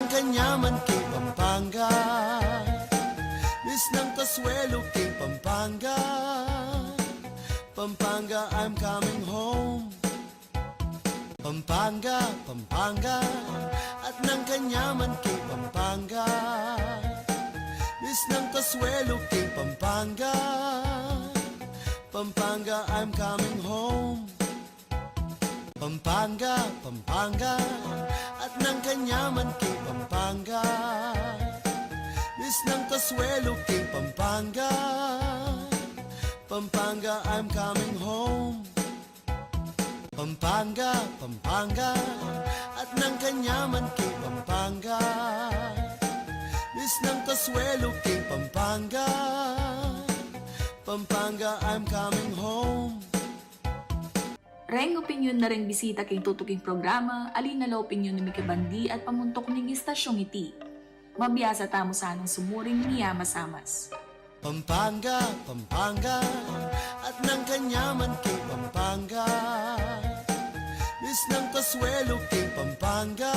kanyaman kay Pampanga. Miss ng Kasuelo kay Pampanga. Pampanga, I'm coming home. Pampanga, Pampanga, at ng kanyaman kay Pampanga. Miss ng Kasuelo kay Pampanga. Pampanga, I'm coming home. Pampanga, Pampanga, at ng kanyaman kay Pampanga. Miss ng Kasuelo kay Pampanga. Pampanga, I'm coming home. Pampanga, Pampanga, at ng kanyaman kay Pampanga. Miss ng Kasuelo kay Pampanga. Pampanga, I'm coming home. Reng opinyon na ring bisita kay tutuking programa, alin na la opinyon ni Miki Bandi at pamuntok ning istasyong iti. Mabiyasa tamo sanang sumuring niya masamas. Pampanga, Pampanga, at ng kanyaman kay Pampanga. Miss ng Kasuelo kay Pampanga.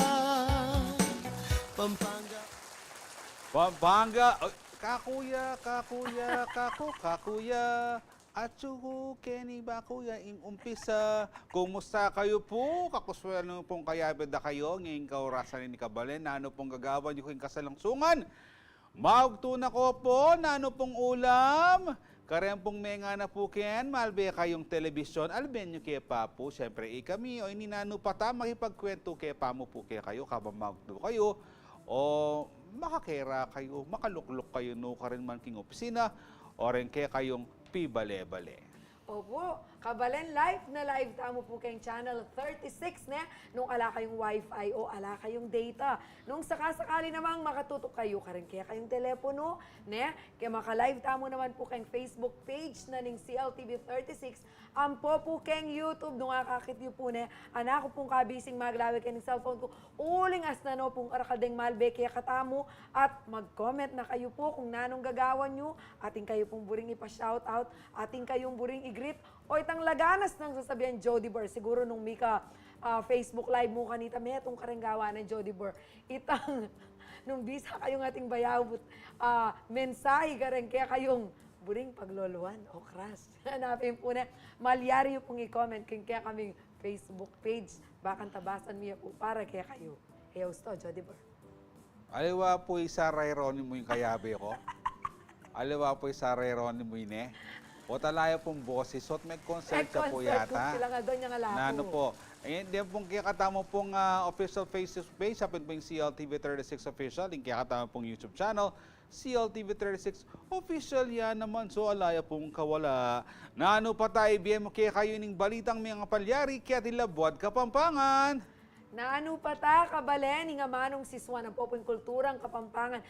Pampanga. Pampanga, kakuya, kakuya, kakuya. At suhu, Kenny ba kuya, umpisa. Kumusta kayo po? Kakuswelo pong kayabed na kayo. Ngayong kaurasan ni Kabalen, na ano pong gagawa niyo kayong kasalangsungan? Maugtuna ko po, na ano pong ulam? Karem pong menga na po ken, malbe kayong telebisyon, alben nyo kaya pa po. Siyempre, kami, o ininano pa ta, makipagkwento kaya pa mo po kaya kayo, kabang maugto kayo. O makakera kayo, makaluklok kayo, no, karin man king opisina, o rin kaya kayong pibale-bale. Opo, Kabalen live na live tamo po kayong channel 36 na nung ala kayong wifi o ala kayong data. Nung sakasakali namang makatutok kayo karin kaya kayong telepono, ne? Kaya maka-live tamo naman po kayong Facebook page na ning CLTV 36. Ampo po kayong YouTube nung akakit niyo po ne. Anak ko pong kabising maglawi kayo ng cellphone ko. Uling as na no pong arakadeng malbe kaya katamo at mag-comment na kayo po kung nanong gagawan nyo. Ating kayo pong buring ipa-shoutout, ating kayong buring i-greet o itang laganas ng sasabihan Jody Bar. Siguro nung Mika Facebook live mo kanita, may itong karenggawa ng Jody Bar. Itang, nung bisa kayong ating bayawot, mensahe ka rin, kaya kayong buring pagloluan o crush. Hanapin po na, malyari yung pong i-comment kaya kaming Facebook page. Bakan tabasan niya po para kaya kayo. Hey, gusto, Jody Bar. Aliwa po isa Ronnie mo yung kayabe ko. Aliwa po isa Ronnie mo yun eh. O talaya pong boses, so may concert siya po yata. Sila nga doon yung alako. Na ano po. Ayun, din pong kikatama pong official Facebook page, sapin po yung CLTV 36 official, yung kikatama pong YouTube channel, CLTV 36 official yan naman. So alaya pong kawala. Na ano pa tayo, BM kaya kayo ning balitang mga palyari, kaya tilabwad Kapampangan. Naano pa ta, Kabalen, nga manong siswan ang popong kulturang Kapampangan.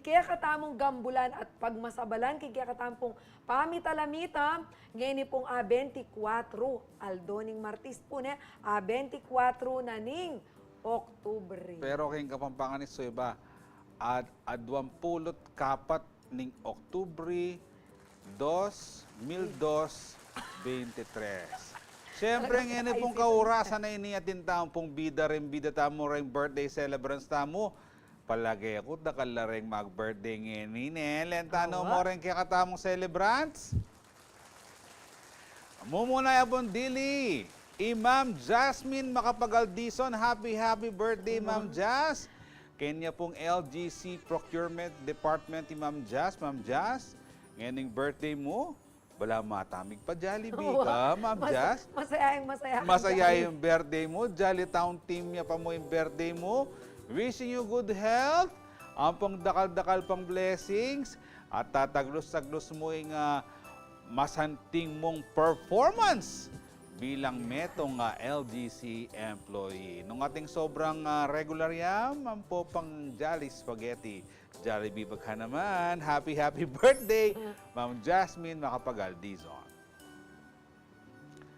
Kaya katamong gambulan at pagmasabalan, kaya katamong pamitalamita, ngayon pong A24, Aldoning Martis po na, A24 na ning Oktubre. Pero kayong Kapampangan iso iba, adwang pulot kapat ning Oktubre 2023. Siyempre, ngayon pong kaurasan na iniatin tamo pong bida tamo rin birthday celebrants tamo. Palagi ako, dakala rin mag-birthday ngayon. Lentano mo rin kaya katamong celebrants. Mumuna abon dili. Ma'am Jasmine Makapagaldison, happy birthday, Ma'am Jas. Kanya pong LGC Procurement Department, Ma'am Jas. Ma'am Jas, ngayon birthday mo. Wala matamig pa Jollibee ka, Ma'am Jas. Masaya. Masaya yung birthday mo. Jolly Town team niya pa mo yung birthday mo. Wishing you good health. Ang pang dakal-dakal pang blessings. At tataglos-taglos mo yung masanting mong performance bilang metong LGC employee. Nung ating sobrang regular yan, ang po pang Jolly Spaghetti. Jollibee bagka naman. Happy birthday, Ma'am Jasmine Makapagaldison.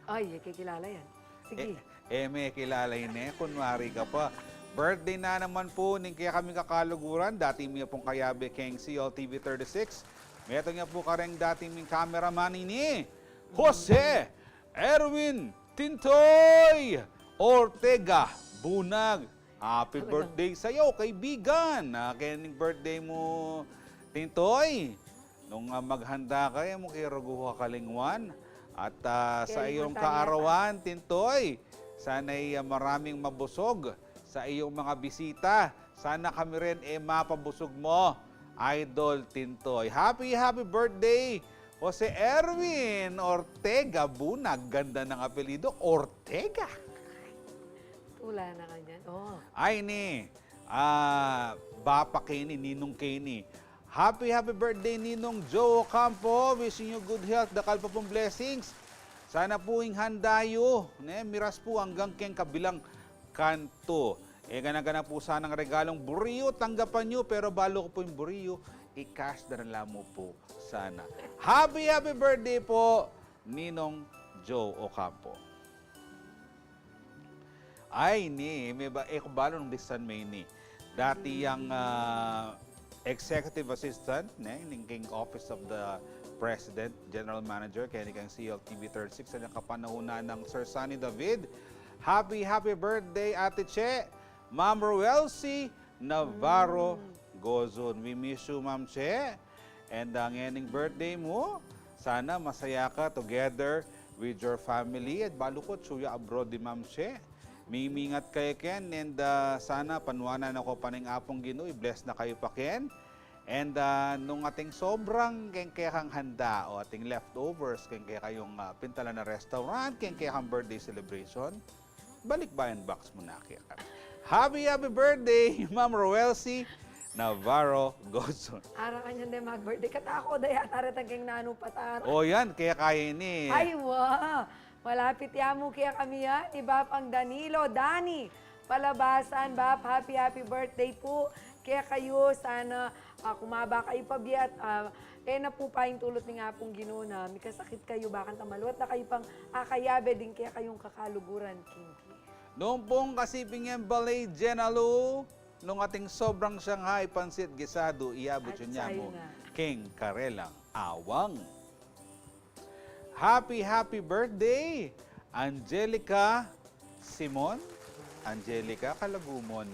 Ay, kikilala yan. Sige. May kilala yun eh. Kunwari ka pa. Birthday na naman po, ning kaya kami kakaluguran. Dati miya pong kayabe keng CLTV 36. Meto nga po kareng dati ming cameraman ini. Jose Erwin Tintoy Ortega Bunag. Happy birthday sa'yo, kaibigan. Kaning birthday mo, Tintoy. Nung maghanda kayo mo kay Raguha Kalingwan. At sa Kay iyong Montanyata. kaarawan, Tintoy, sana'y maraming mabusog sa iyong mga bisita. Sana kami rin mapabusog mo, Idol Tintoy. Happy birthday, Jose Erwin Ortega Bunag. Ganda ng apelido, Ortega. Wala na kanyan. Oh. Ay ni, Bapa Kenny, Ninong Kenny. Happy birthday, Ninong Joe Ocampo. Wishing you good health, dakal pa pong blessings. Sana po ing handayo. Miras po hanggang keng kabilang kanto. Gana-gana po sanang regalong buriyo. Tanggapan nyo, pero balo ko po yung buriyo, i-cash na lang mo po sana. Happy birthday po, Ninong Joe Ocampo. Ay ni, may ba balo ng Bisan May ni. Dati yung executive assistant ng King Office of the President, General Manager, kaya ni kang CLTV 36 sa kapanahunan ng Sir Sunny David. Happy birthday, Ate Che, Ma'am Roelsie Navarro Gozon. We miss you, Ma'am Che. And ang ending birthday mo, sana masaya ka together with your family. At balukot, suya abroad di Ma'am Che. Mimingat kayo, Ken, and sana panuwanan ako paning apong Ginoo. Bless na kayo pa, Ken. And nung ating sobrang kengkehang handa o ating leftovers, kengkehang pintala na restaurant, kengkehang birthday celebration, balik bayan box mo na, kaya. Happy birthday, Ma'am Roelsie Navarro Gozon. Ara kanyan din mag-birthday. Katako, daya taratang keng nano patar. O yan, kaya kaya ni. Ay, wow! Malapit yamu kaya kami yan. Iba pang Danilo, Dani, Palabasan, Bap, happy birthday po. Kaya kayo, sana kumaba kayo pabiat. Na po pa yung tulot ni nga pong Ginoo na may kasakit kayo, bakang tamaluat na kayo pang akayabe din kaya kayong kakaluguran, Kinky. Noong pong kasiping yung balay Jenalu, nung ating sobrang Shanghai pansit gisado, iabot At yun niya mo, sa'yo na. King Karelang Awang. Happy birthday, Angelica Simon. Angelica, kalagumon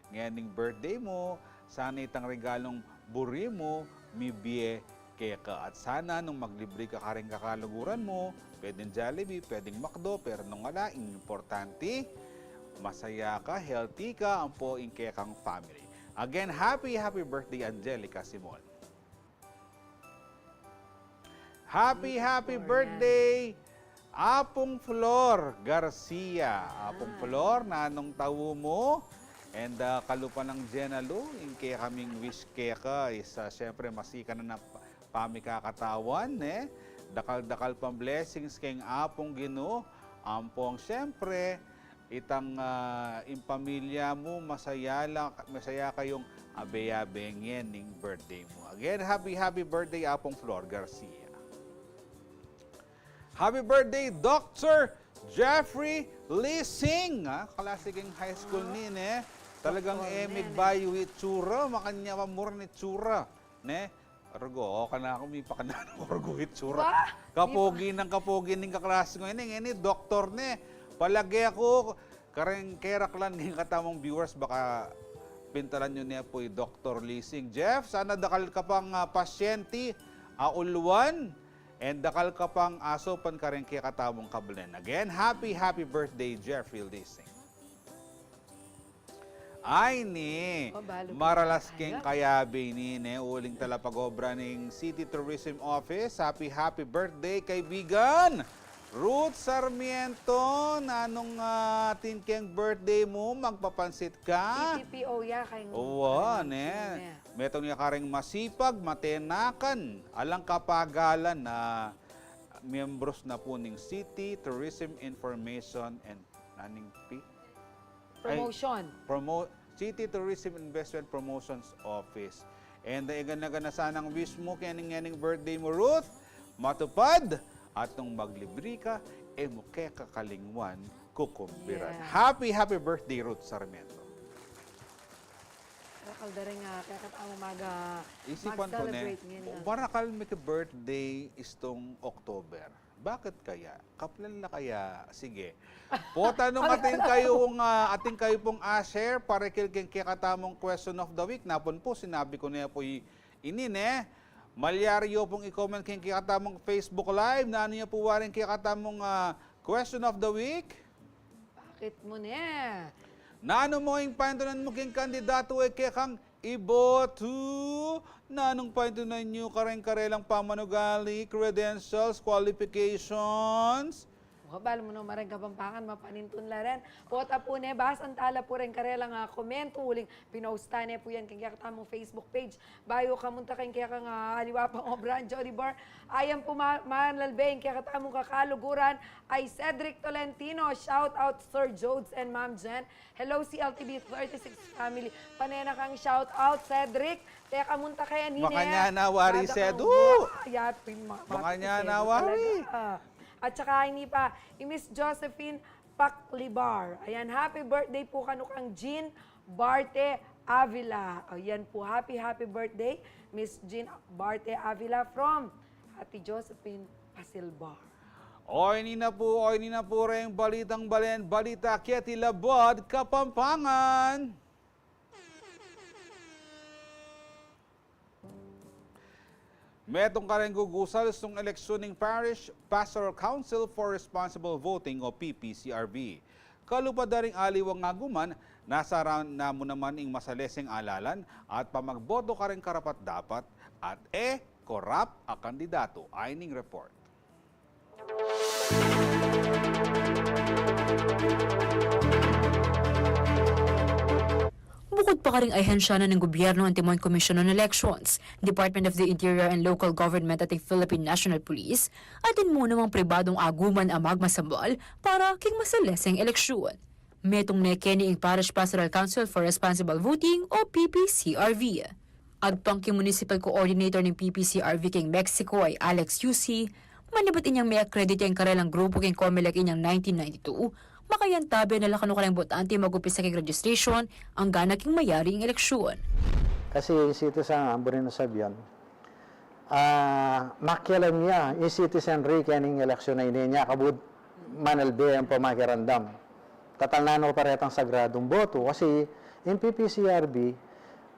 nganing birthday mo, sana itang regalong buri mo, mibie kaya ka. At sana nung maglibre ka rin kakaluguran mo, pwedeng Jollibee, pwedeng McDo, pero nung wala, importante, masaya ka, healthy ka, ang po kaya kang family. Again, happy birthday, Angelica Simon. Happy birthday, Apong Flor Garcia. Apong Flor, nanong tawo mo. And kalupa ng Jenalu, yung kaya kaming wish kaya ka is syempre masika na pamikakatawan. Dakal-dakal pang blessings kayong Apong Ginoo. Ampong syempre, itang pamilya mo, masaya kayong abe-abengin ng birthday mo. Again, happy birthday, Apong Flor Garcia. Happy birthday, Dr. Jeffrey Lising. Klasiking high school Talagang migbayo itsura, makanya pamura ni tsura. Argo, na ako, may pakanan argo itsura. Kapogi ng kaklase ko. Ini, doktor Palagi ako, kareng keraklan ng katamong viewers, baka pintalan nyo niya po Dr. Lising. Jeff, sana dakal ka pang pasyente, aulwan, and dakal ka pang aso pan kareng kaya katamong kablen. Again, happy birthday, Jeffrey Lising. Ay ni, maralasking kayabe ni uling talapagobra ng City Tourism Office. Happy birthday, kaibigan! Ruth Sarmiento, nanong tinkeng birthday mo, magpapansit ka? TTPO ya kayong... Oo, Metong niya kareng masipag, matenakan, alang kapagalan na miyembros na po ng City Tourism Information and Promotion. City Tourism Investment Promotions Office. And na sanang wish mo kaning birthday mo, Ruth, matupad at nung maglibre ka, mo kakalingwan kukumbiran. Yeah. Happy birthday, Ruth Sarmiento. Kalda rin nga, kaya katang Isipan ko mag-celebrate ngayon nga. Barakal may birthday istong October. Bakit kaya? Kaplan na kaya? Sige. Po tanong ating kayo pong share para kilking kikatamong question of the week. Napon po, sinabi ko na po inine. Malyaryo pong i-comment king kikatamong Facebook Live na ano niya po waring kikatamong question of the week. Bakit mo na? Nano mo yung pantunan mo king kandidato ay kekang iboto. Nanong pantunan nyo kareng-karelang pamanugali, credentials, qualifications. Balo mo no marang Kapampangan, mapanintun la rin. Pota po ne, basan tala po rin karelang komento, uling pinost ne po yan kaya katamong Facebook page. Bayo kamunta kayong kaya kang haliwa pang obran, Jody Bar. Ayan po manlalbeng kaya katamong kakaluguran ay Cedric Tolentino. Shout out Sir Jodes and Ma'am Jen. Hello CLTV 36 family. Panena kang shout out Cedric. Kaya kamunta kaya nini. Makanya nawari Sedu. Makanya nawari. At saka hindi pa, Miss Josephine Paclibar. Ayan, happy birthday po kanukang Jean Barte Avila. Ayan po, happy birthday, Miss Jean Barte Avila from Ate Josephine Pasilbar. Oy ni na po rin balitang balen, balita Kieti Labod, Kapampangan. Metong ka rin gugusal sa eleksyon ng Parish Pastoral Council for Responsible Voting o PPCRV. Kalupad na rin aliwang ngaguman, nasa round na mo naman ing masaleseng alalan at pamagboto ka rin karapat dapat at korap a kandidato. Ayning report. Bukod pa ka ring ahensya na ng gobyerno ang Timoy Commission on Elections, Department of the Interior and Local Government at ang Philippine National Police, atin mo namang pribadong aguman ang magmasambal para king masaleseng eleksyon. Metong nekeni ang Parish Pastoral Council for Responsible Voting o PPCRV. Agpang Municipal Coordinator ng PPCRV king Mexico ay Alex UC, manibat inyang may accredit ang karelang grupo king COMELEC inyang 1992, makayantabi na lakano ka ng botante mag-upisa kay registration ang gana king mayari ang eleksyon. Kasi yung citizen ang burin na sabihan, makialam niya, yung citizenry kaning eleksyon na ini niya, kabud manalbe ang pamakirandam. Tatalnano pa retang sagradong boto kasi in PPCRB,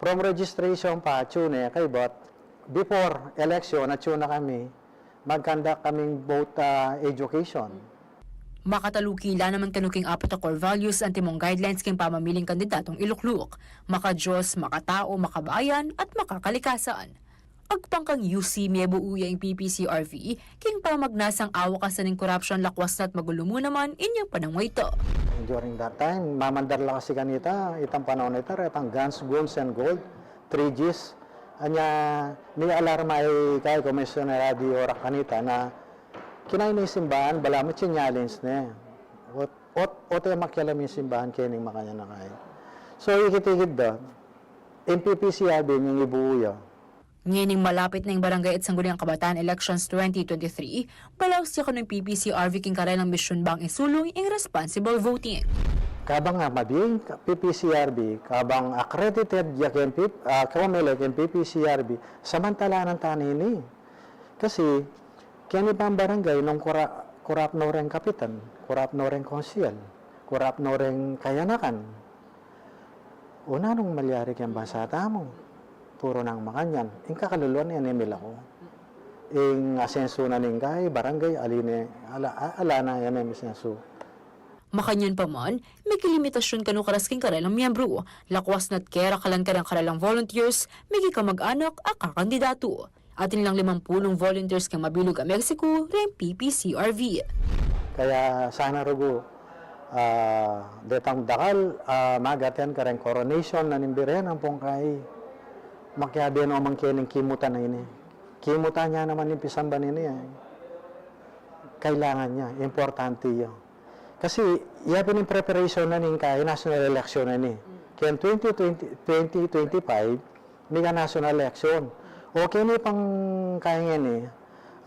from registration pa, tune, kay bot, before election, at tune na kami, mag-conduct kaming vote education. Makatalukila naman kanuking apat na core values ang timong guidelines king pamamiling kandidatong ilukluk, maka-Diyos, makatao, makabayan at makakalikasan. Agpangkang UC miebuuya ang PPCRV king pamagnasang awakasan ng corruption lakwas na at magulo mo naman inyang panangway ito. During that time, mamandar lang kasi kanita, itang panahon nito, retang guns, guns, and gold, 3Gs. Anya, may alarma ay kay Commissioner Radio Orak kanita na kinain na yung simbahan, bala mo challenge na. O tayo makialam yung simbahan, kining makanya na kaya. So, ikit-ikit doon, MPPCRB yung ibuuya. Ngayon malapit na yung barangay at Sangguniang Kabataan Elections 2023, balaw siya ko ng PPCRV king karelang misyon bang isulong yung responsible voting. Kabang nga mabing PPCRB, kabang accredited yakin COMELEC and PPCRB, samantala ng tanini. Kasi, kaya pang barangay nung kurap no rin kapitan, kurap no rin konsyel, kurap no rin kayanakan. Una nung malyari kang bansa tamo, puro nang makanyan. Yung kakaluluan yan emil ako. Yung asenso na ningkay, barangay, aline, ala na yan yung asenso. Makanyan pa man, may kilimitasyon kanu karasking karelang miyembro, lakwas na't kera kalan karang karelang volunteers, may kamag-anak a kakandidato. Atin lang 50 volunteers kang mabilog ang Mexico, rin PPCRV. Kaya sana rugo, detang dakal, magatian kareng coronation na nimbiren ang pongkay. Makiabi no mang kining kimutan na ini. Kimutan niya naman yung pisamba nini. Kailangan niya, importante yun. Kasi yapin yung preparation na ning kay national election na ni. Kaya 2025, may ka national election. Okay ni pang kaya ni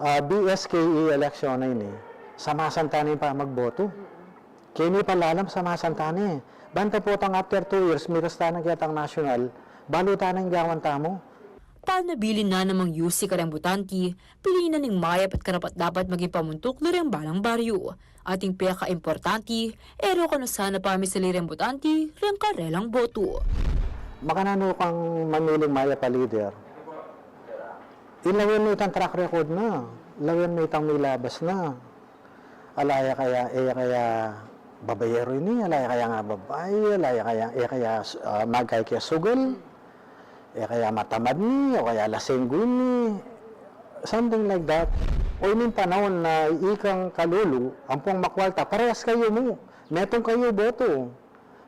BSKE election na ini. Samasantani pa magboto. Kaya ni palalam samasantani. Banta po tang after 2 years, may kasta na kitang national, balutan ng gawan tamo. Panabilin na namang yusi karang butanti, piliin na ning mayap at karapat dapat maging pamuntok na rin balang baryo. Ating pinaka-importanti, ero ka na sana pamisali rin butanti, rin karelang boto. Makanano kang mamiling maya pa leader, ilawin mo itang track record na, ilawin mo itang may labas na. Alaya kaya babayero ini, alaya kaya nga babae, alaya kaya magkay kaya sugal, kaya matamad ni, o kaya lasenggo ni, something like that. O yung panahon na ikang kalulu, ampong makwalta, parehas kayo mo, metong kayo boto.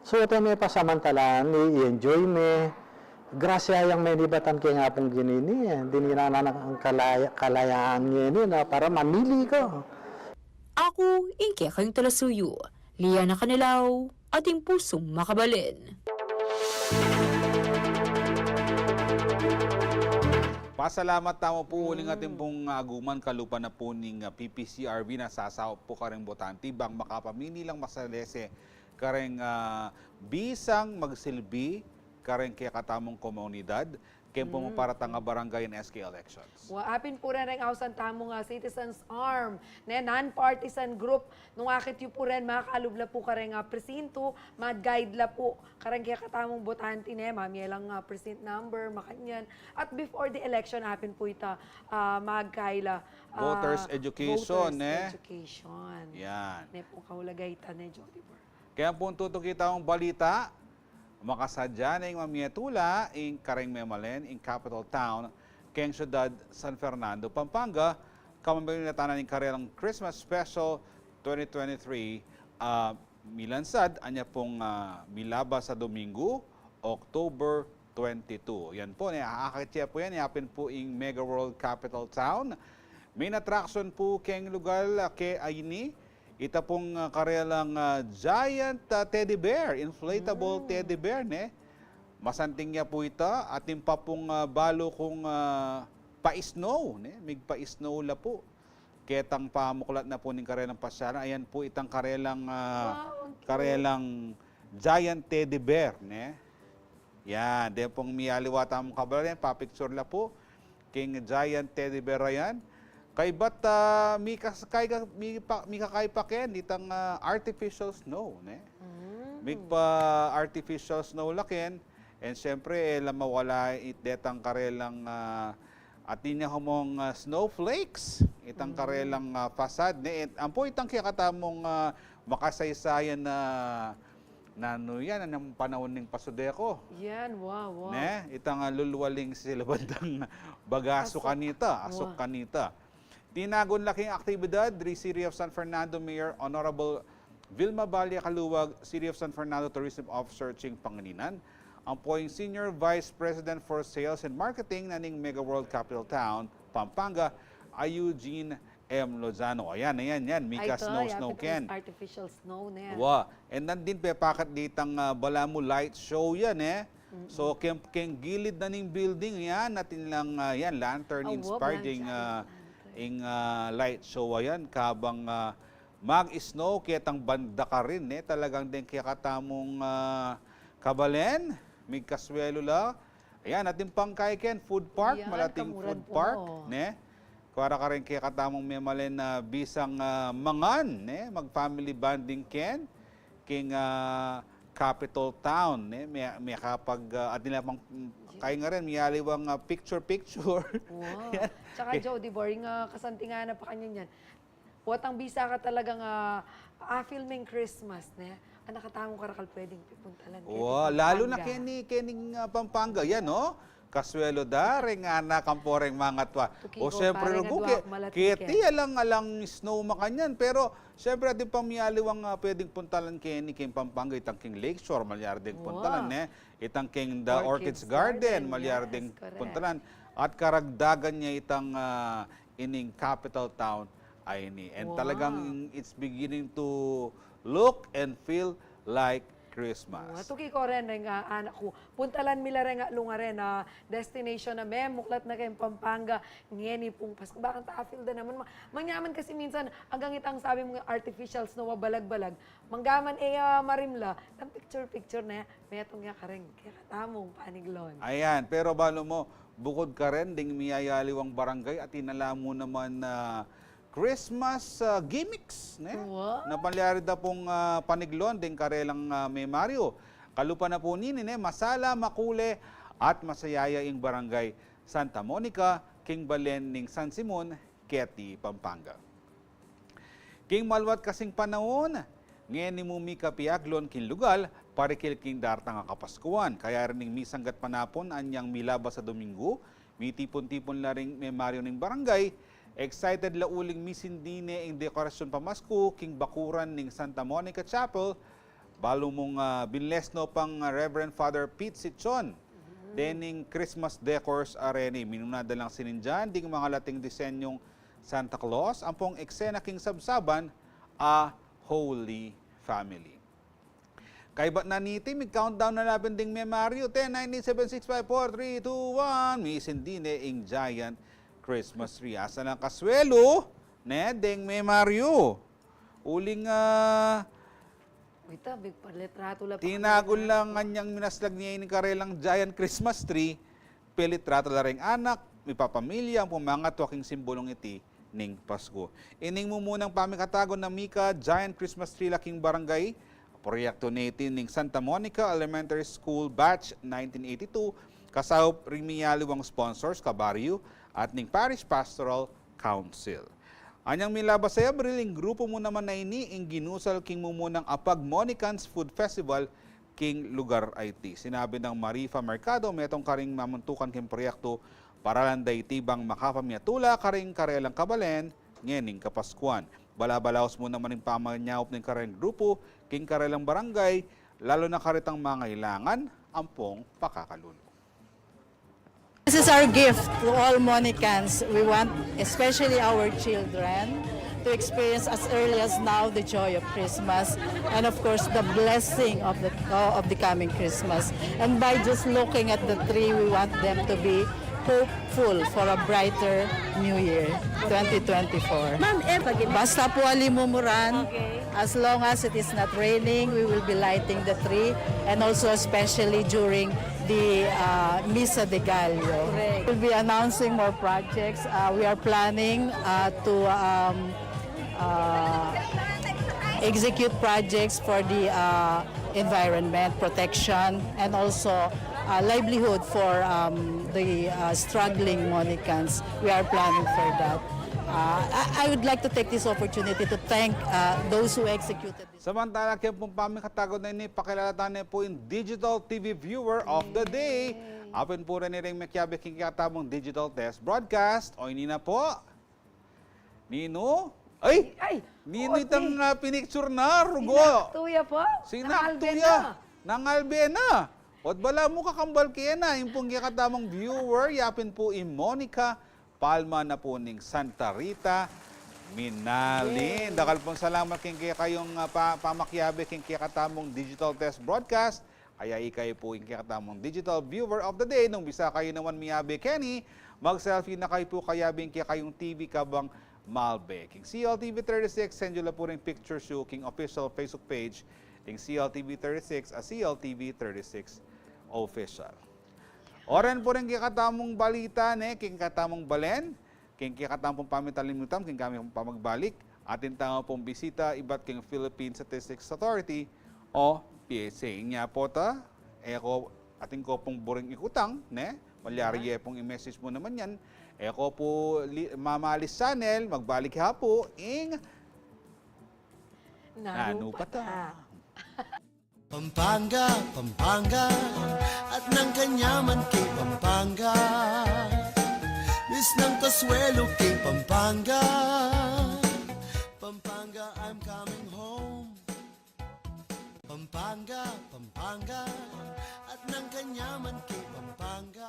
So ito may pasamantalaan, i-enjoy me, grasya yung may libatan kaya nga pong ginini, hindi nila ang kalayaan ngayon na para mamili ka. Ako, ingke kayong talasuyo. Liya na kanilaw, ating pusong makabalin. Pasalamat tamo po uling ating pong aguman kalupa na po ning PPCRB na sasawap po kareng botante bang makapamili lang masalese kareng bisang magsilbi kareng kaya katamong komunidad kaya po maparatang nga barangay and SK elections. Apin po rin ang ausan tamong Citizens Arm, non-partisan group, nung akit yu po rin makakalubla po kareng presinto, mag-guide la po kareng kaya katamong botante mamaya lang precinct number, makanyan. At before the election, apin po ita mag-kaila. Voters education, Voters education. Yan. Ne po kaulagay ta ne Jody Bar. Kaya po tuto kita ang balita, makasadya na yung mamiyatula in kareng memalen in capital town keng syudad San Fernando, Pampanga. Kamambay na tanan ng karelang Christmas Special 2023 milansad anya pong milaba sa Domingo, October 22. Yan po, aakitya po yan, yapin po in Mega World Capital Town. Main attraction po keng lugar ke ayini. Ita pong karelang giant teddy bear, inflatable teddy bear, ne? Masanting niya po ita, ating pa pong balo kong pa-snow, ne? Mig pa-snow la po. Ketang pamuklat na po ng karelang pasyara. Ayan po itang karelang, karelang giant teddy bear, ne? Yan, de pong miyaliwata mong kabalan, pa-picture la po. King giant teddy bear yan. Kay ba't mi kakay pa ken ditang artificial snow, ne? Mig pa artificial snow laken, and syempre mawala itdetang karelang atin niya humong snowflakes, itang karelang fasad, ne? Ampo itang kakatamong makasaysayan na nano yan, anong panahon ng pasudeko. Yan, wow. Ne? Itang lulwaling sila bandang bagaso kanita, asok kanita. Tinagon laking aktibidad, the City of San Fernando Mayor Honorable Vilma Balia Kaluwag, City of San Fernando Tourism Officer Ching Pangilinan, ang poing Senior Vice President for Sales and Marketing naning Mega World Capital Town, Pampanga, ay Eugene M. Lozano. Ayan, Mika Snow Ken. Artificial snow na yan. Wow. And nandin pepakat ditang Balamu Light Show yan, eh. So, keng gilid na ning building, yan, natin lang, yan, lantern inspired yung light show ayan, kabang mag-snow, kitang banda ka rin, eh. Talagang din kaya katamong kabalen, may kaswelo la. Ayan, ating pangkaiken, food park, Yan, malating kamuran food po. park, ne? Para ka rin kaya katamong memalen na bisang mangan, ne? Mag-family bonding ken, king capital town, ne? May kapag, at nila pang kaya nga rin, miyaliwang picture-picture. Wow. Tsaka Jody Boring, kasantingan na pa kanya yan. Watang bisa ka talagang filming Christmas, ne? Ang nakatamong karakal pwedeng pipuntalan. Wow, lalo na kening Pampanga, yan, no? Kaswelo da, ring anak, kamporeng mga twa. O siyempre, kiti alang snow makanyan. Pero, siyempre, ating pamiyaliwang pwedeng puntalan kini Pampanga, itang King Lakeshore, malyarding puntalan, ne? Itang King the Orchids Garden, malyarding puntalan. At karagdagan niya itang ining capital town ay ni. And talagang it's beginning to look and feel like Christmas. Tuki ko rin nga anak ko. Puntalan mila rin nga lunga rin na destination na muklat na kayong Pampanga. Ngeni pong Pasko. Bakit ta-feel da naman. Mangyaman kasi minsan hanggang itang sabi mga artificial snow balag-balag. Manggaman marimla. Ang picture na yan. Metong nga ka rin. Kaya katamong paniglon. Ayan. Pero balo mo, bukod ka rin ding miyayaliwang barangay at inala mo naman na Christmas gimmicks. Ne? Wow. Na palyari da pong paniglon ding karelang may Mario. Kalupa na po nini, masala, makule at masayaya ing barangay Santa Monica, King Balen ning San Simon, Quezon, Pampanga. King malwat kasing panahon, ngayon ni Mumika Piaglon king lugal, parikil king dartang kapaskuan. Kaya rin ning misanggat panapon anyang milaba sa Domingo, mitipon-tipon la ring may Mario ning barangay, excited la uling misindine ing dekorasyon pamasko king bakuran ning Santa Monica Chapel, balo mong binlesno pang Reverend Father Pete Sichon. Dening Christmas decors areni, minunada lang sininjan, ding mga lating disenyong Santa Claus, ang pong eksena king sabsaban, a Holy Family. Kay ba't naniti, mag-countdown na labing ding may Mario, 10, 9, 7, 6, 5, 4, 3, 2, 1, misindine ing giant Christmas tree. Asa ng kaswelo, ne, ding may Mario. Uling Wait, big palitrato la pa. tinagol lang kanyang minaslag niya yung karelang giant Christmas tree, pilitrato la ring anak, may papamilya, ang pumangat waking simbolong iti ning Pasko. Ining mo munang pamikatagon na Mika Giant Christmas Tree laking barangay, proyekto natin ning Santa Monica Elementary School Batch 1982, kasao rimiyaliwang sponsors kabaryo at ning Parish Pastoral Council. Anyang milabas sa Abril, ing grupo mo naman na ini, ing ginusal king mumunang Apag Monicans Food Festival, king lugar IT. Sinabi ng Marifa Mercado, metong karing mamuntukan king proyekto para landay tibang makapamyatula karing karelang kabalen, ngening kapaskuan. Balabalaos mo naman yung pamanyawop ng kareng grupo, king karelang barangay, lalo na karitang mga ilangan, ampong pakakalulo. This is our gift to all Monicans. We want, especially our children, to experience as early as now the joy of Christmas and of course the blessing of the coming Christmas. And by just looking at the tree, we want them to be hopeful for a brighter New Year 2024. Basta po alimumuran. As long as it is not raining, we will be lighting the tree, and also especially during the Misa de Gallo. We'll be announcing more projects. We are planning to execute projects for the environment protection and also livelihood for the struggling Monicans. We are planning for that. I would like to take this opportunity to thank those who executed this. Samantala, kaya pong pamikatagon na ini, pakilala na po yung Digital TV Viewer of the Day. Apen po rin rin makiyabi kikatamong Digital Test Broadcast. O ini na po. Nino? Ay! Nino itang pinicture na, Rugo. Tuya po? Sinaktuya. Nangalbena. At bala mo kakambal kaya na. Yung pong kikatamong viewer, yapin po yung Monica Palma na po ning Santa Rita Minalin. Dakal pong salamat kaya kayong pamakyabe kaya katamong Digital Test Broadcast. Kaya ikay po kaya katamong Digital Viewer of the Day. Nung bisa kayo naman miyabe Kenny, mag-selfie na kayo po kayabe kaya kayong TV kabang Malbe. King CLTV 36, send nyo po rin picture show king official Facebook page king CLTV 36 a CLTV 36 official. Oren po rin kikatamong balita, king katamong balen, king kikatamong pamitalimutam, king kami pong pamagbalik, atin tanga pong bisita, iba't king Philippine Statistics Authority o PSA. Nga po ta, eko ating ko pong buring ikutang, malyari pong i-message mo naman yan, eko po mamalis channel, magbalik hapo, ing nanupata. Pampanga, Pampanga, at ng kanyaman kay Pampanga. Miss ng kaswelo kay Pampanga. Pampanga, I'm coming home. Pampanga, Pampanga, at ng kanyaman kay Pampanga.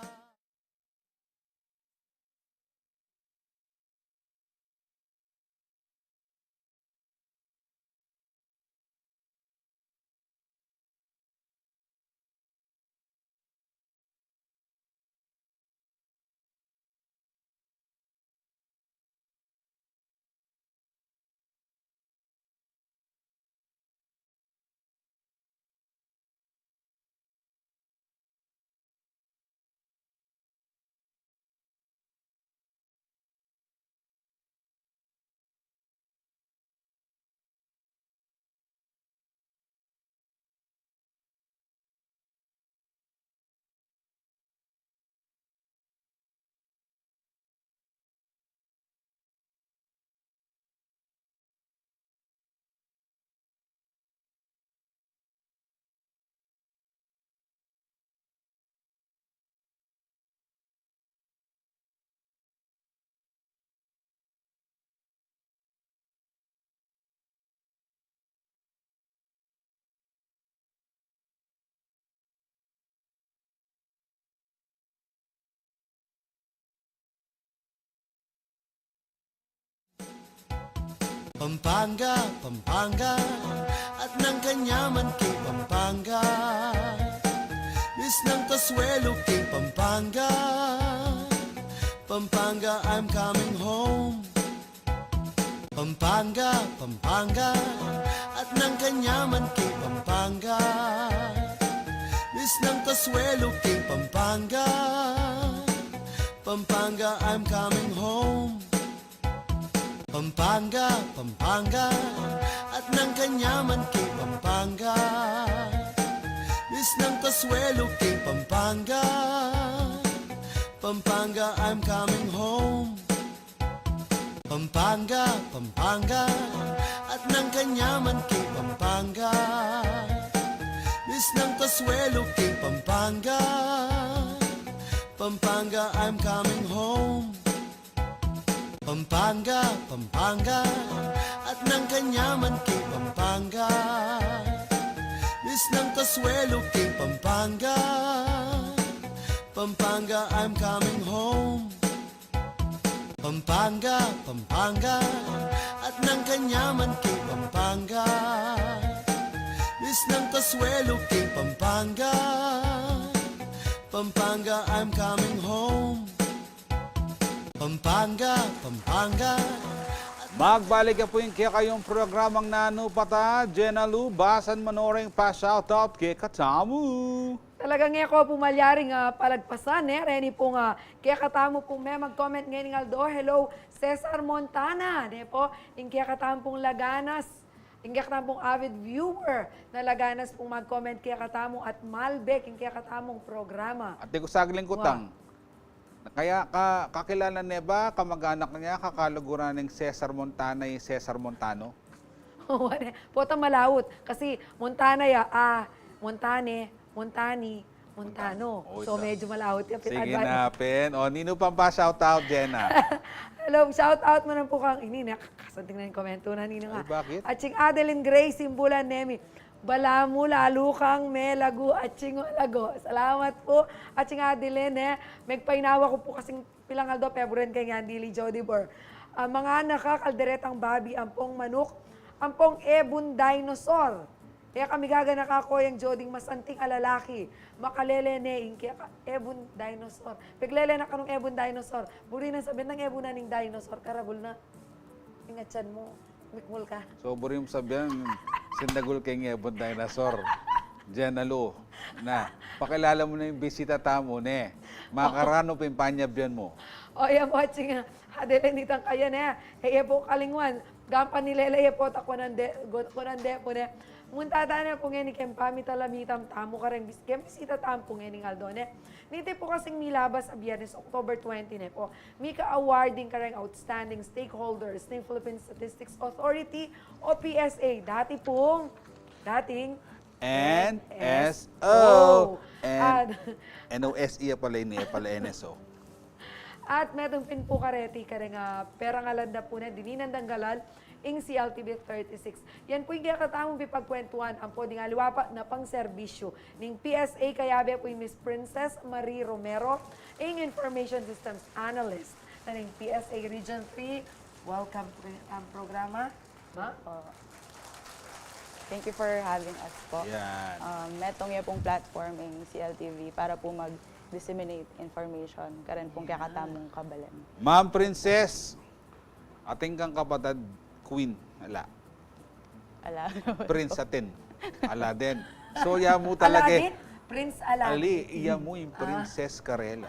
Pampanga, Pampanga, at ng kanyaman kay Pampanga. Miss ng Kasuelo kay Pampanga. Pampanga, I'm coming home. Pampanga, Pampanga, at ng kanyaman kay Pampanga. Miss ng Kasuelo kay Pampanga. Pampanga, I'm coming home. Pampanga, Pampanga, at ng kanyaman kay Pampanga. Miss ng Kasuelo kay Pampanga. Pampanga, I'm coming home. Pampanga, Pampanga, at ng kanyaman kay Pampanga. Miss ng Kasuelo kay Pampanga. Pampanga, I'm coming home. Pampanga, Pampanga, at ng kanyaman kay Pampanga. Miss ng Kasuelo kay Pampanga. Pampanga, I'm coming home. Pampanga, Pampanga, at ng kanyaman kay Pampanga. Miss ng Kasuelo kay Pampanga. Pampanga, I'm coming home. Pampanga, Pampanga. Magbalik po yung kaya kayong programang nanupata. Jenna Lu, basan manoring pa shoutout kay Katamu. Talagang nga ko pumalyaring palagpasan, Reni pong kaya katamo pong may mag-comment ngayon ng Aldo. Hello, Cesar Montana. Po, yung kaya katamo pong Laganas. Yung kaya katamong avid viewer na Laganas pong mag-comment kaya katamong at Malbec, yung kaya katamong programa. At di ko sagling kutang. Kaya kakilala niya ba, kamag-anak niya, kakaluguran ng Cesar Montana yung Cesar Montano? Pota malawot. Kasi Montana Montane, Montani, Montano. Oh, So medyo malawot. Sige na, Pen. O, nino pang pa shoutout, Jenna? Hello, shout out mo na po kang kasanting na yung komento na nino nga. Ay, bakit? At sing Adeline Grace, Simbulan Nemi. Bala mo, lalo kang may lago at lago. Salamat po. At sing Adeline, magpainawa ko po kasing pilang Aldo, February kay Ngandili Jody Bor. Mga nakakalderetang babi, ampong manok, ampong ebon dinosaur. Kaya kami gaganaka ko yung Joding masanting alalaki. Makalele ne, kaya ebon dinosaur. Piglele na kanong ebon dinosaur. Buri na sabihin ng ebon na ning dinosaur. Karabol na. Ingatsan mo. Mikmul ka. So, buri mo sabihan, sindagul kay Ngebon Dinosaur. Jenna Lu, na, pakilala mo na yung bisita tamo, ne. Makarano pimpanyab yan mo. O, yan po, ching, hadele nitang kaya na. Heye po kalingwan. Gampan nileleye po, kunande po ne. Muntada na po ngayon ni Kempami talamitam tamo ka rin. Bisita tampo ngayon ni Aldone. Nito po kasing milabas sa Biyernes, October 20 na po. Mika awarding ka rin outstanding stakeholders ng Philippine Statistics Authority o PSA. Dating NSO. And NOSE pala niya, pala NSO. At metong pin po kareti ka rin perang alanda po na dininandang galal ing CLTV 36. Yan po yung kakatamong bipagkwentuhan ang po nga liwapa na pang serbisyo ng PSA kayabe po yung Miss Princess Marie Romero, ing Information Systems Analyst na ng PSA Region 3. Welcome to ang programa. Ma? Thank you for having us po. Yan. Metong yung pong platform ng CLTV para po mag-disseminate information karon pong kakatamong kabalan. Ma'am Princess, ating kang kapatid, Queen, ala. Prince atin, ala din. So, iya mo talaga. Aladdin? Prince Aladdin. Ali, iya mo yung Princess Karela.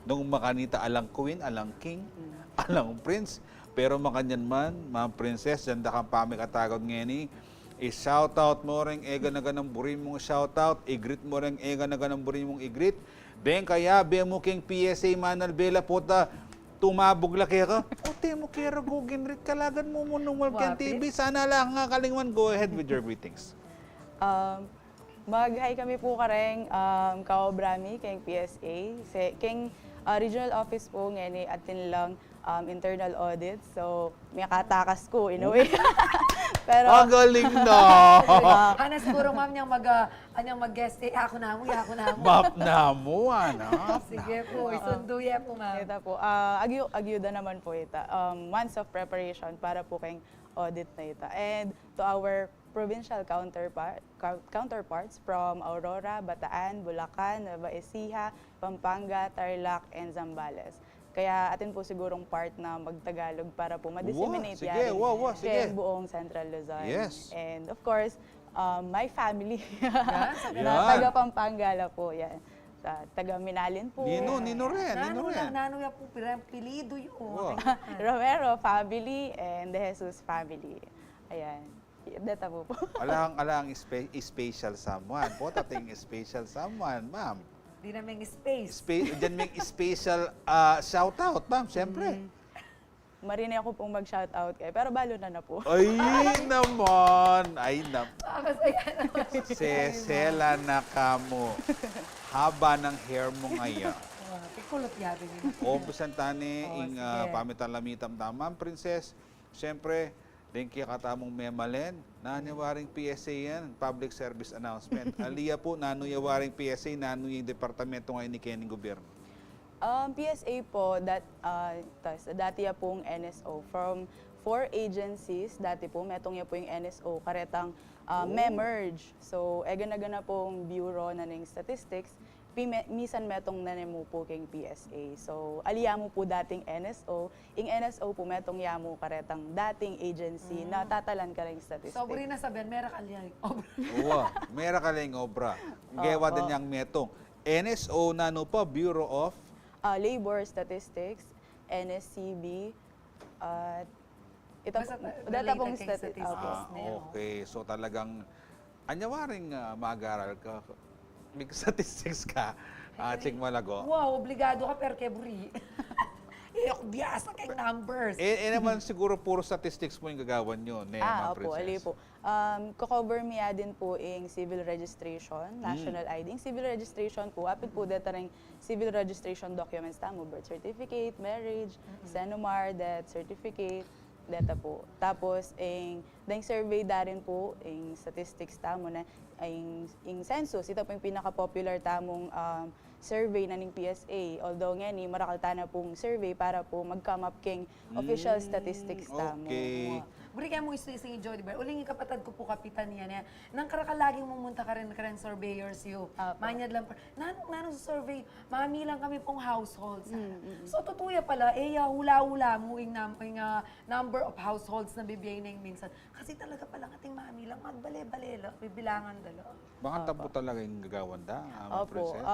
Nung makanita, alang Queen, alang King, alang Prince. Pero makanyan man, Ma'am Princess, danda kang pamikatagod ngeni, i-shoutout mo rin, ega na ganang burin mong shoutout, i-greet mo rin, ega na ganang burin mong i-greet. Den kaya, be mo king PSA Manal Bela Pota, tumabog laki ka. O, mo kira gugin rin kalagan mo nung Walken TV. Sana lang nga kalingwan. Go ahead with your greetings. Mag-hi kami po kareng kaobrami keng PSA. Keng regional office po ngani atin lang internal audit. So, may katakas ko in a way. Pero, Ang galing na! Hanas siguro ma'am niyang mag-guest ako na mo, Map na mo, anak. Sige po, isunduya po ma'am. ita po, agyuda naman po ita. Months of preparation para po keng audit na ita. And to our provincial counterparts from Aurora, Bataan, Bulacan, Nueva Ecija, Pampanga, Tarlac, and Zambales. Kaya atin po sigurong part na magtagalog para po ma-disseminate Sige, yan sige. kay buong Central Luzon. Yes. And of course, my family Yan. na taga Pampanga la po yan. Sa taga Minalin po. Nino rin. Nano ya po, pilido yun. Wow. Romero family and De Jesus family. Ayan. Data po po. Alang special someone. Po tating special someone, ma'am. Di namin space. Diyan may special shout-out, ma'am, siyempre. Marinig ako pong mag-shoutout kayo, pero balo na po. Ay naman! Masaya naman. Sesela na kamo. Haba ng hair mo ngayon. Pikulot yabi yun. Obusan tani, ing sige. pamitan lamitam tamam, princess. Siyempre, din kaya katamong memalen, naniwaring PSA yan, public service announcement. Aliya po, nanuyawaring PSA, nanuy yung departamento ngayon ni Kening Gobyerno. PSA po, dati ya pong NSO. From 4 agencies, dati po, metong ya po yung NSO, karetang merge. So, egana-gana pong bureau na ng statistics, misan metong nanemo po keng PSA. So, aliyamu po dating NSO. Ing NSO po metong yamu karetang dating agency na tatalan ka rin statistics. So, buri na sabihin, meron kaliyay. Uwa, mera ka lang obra. Gawa din niyang metong. NSO na no pa, Bureau of Labor Statistics, NSCB, Basta data related pong kay statistics. statistics. okay. So talagang anyawaring mag-aral ka. May statistics ka. Ching Malago. Wow, obligado ka per keburi. Biyasa kay numbers. Naman siguro puro statistics mo yung gagawan nyo, Ma'am Opo, Princess. ali po. Ko-cover miya din po yung civil registration, national ID. Yung civil registration po, apit po data rin civil registration documents tamo, birth certificate, marriage, Senomar, death certificate, data po. Tapos, yung survey darin po, yung statistics tamo na, yung census, ito po yung pinaka-popular tamong survey na ng PSA. Although nga ni marakalta na pong survey para po mag-come up king official statistics tamo. Okay. Buri kaya mo ising Jody ba? Uling kapatad ko po kapitan niya niya. Nang karakalaging mumunta ka rin surveyors you. Manyad lang. Nanong sa survey, mami lang kami pong households. So tutuya pala, hula-hula mo yung number of households na bibiyay na yung minsan. Kasi talaga pala ating mami lang, magbale-bale lang, bibilangan dalo. Baka tabo talaga yung gagawan da, Ma'am Opo. Princess?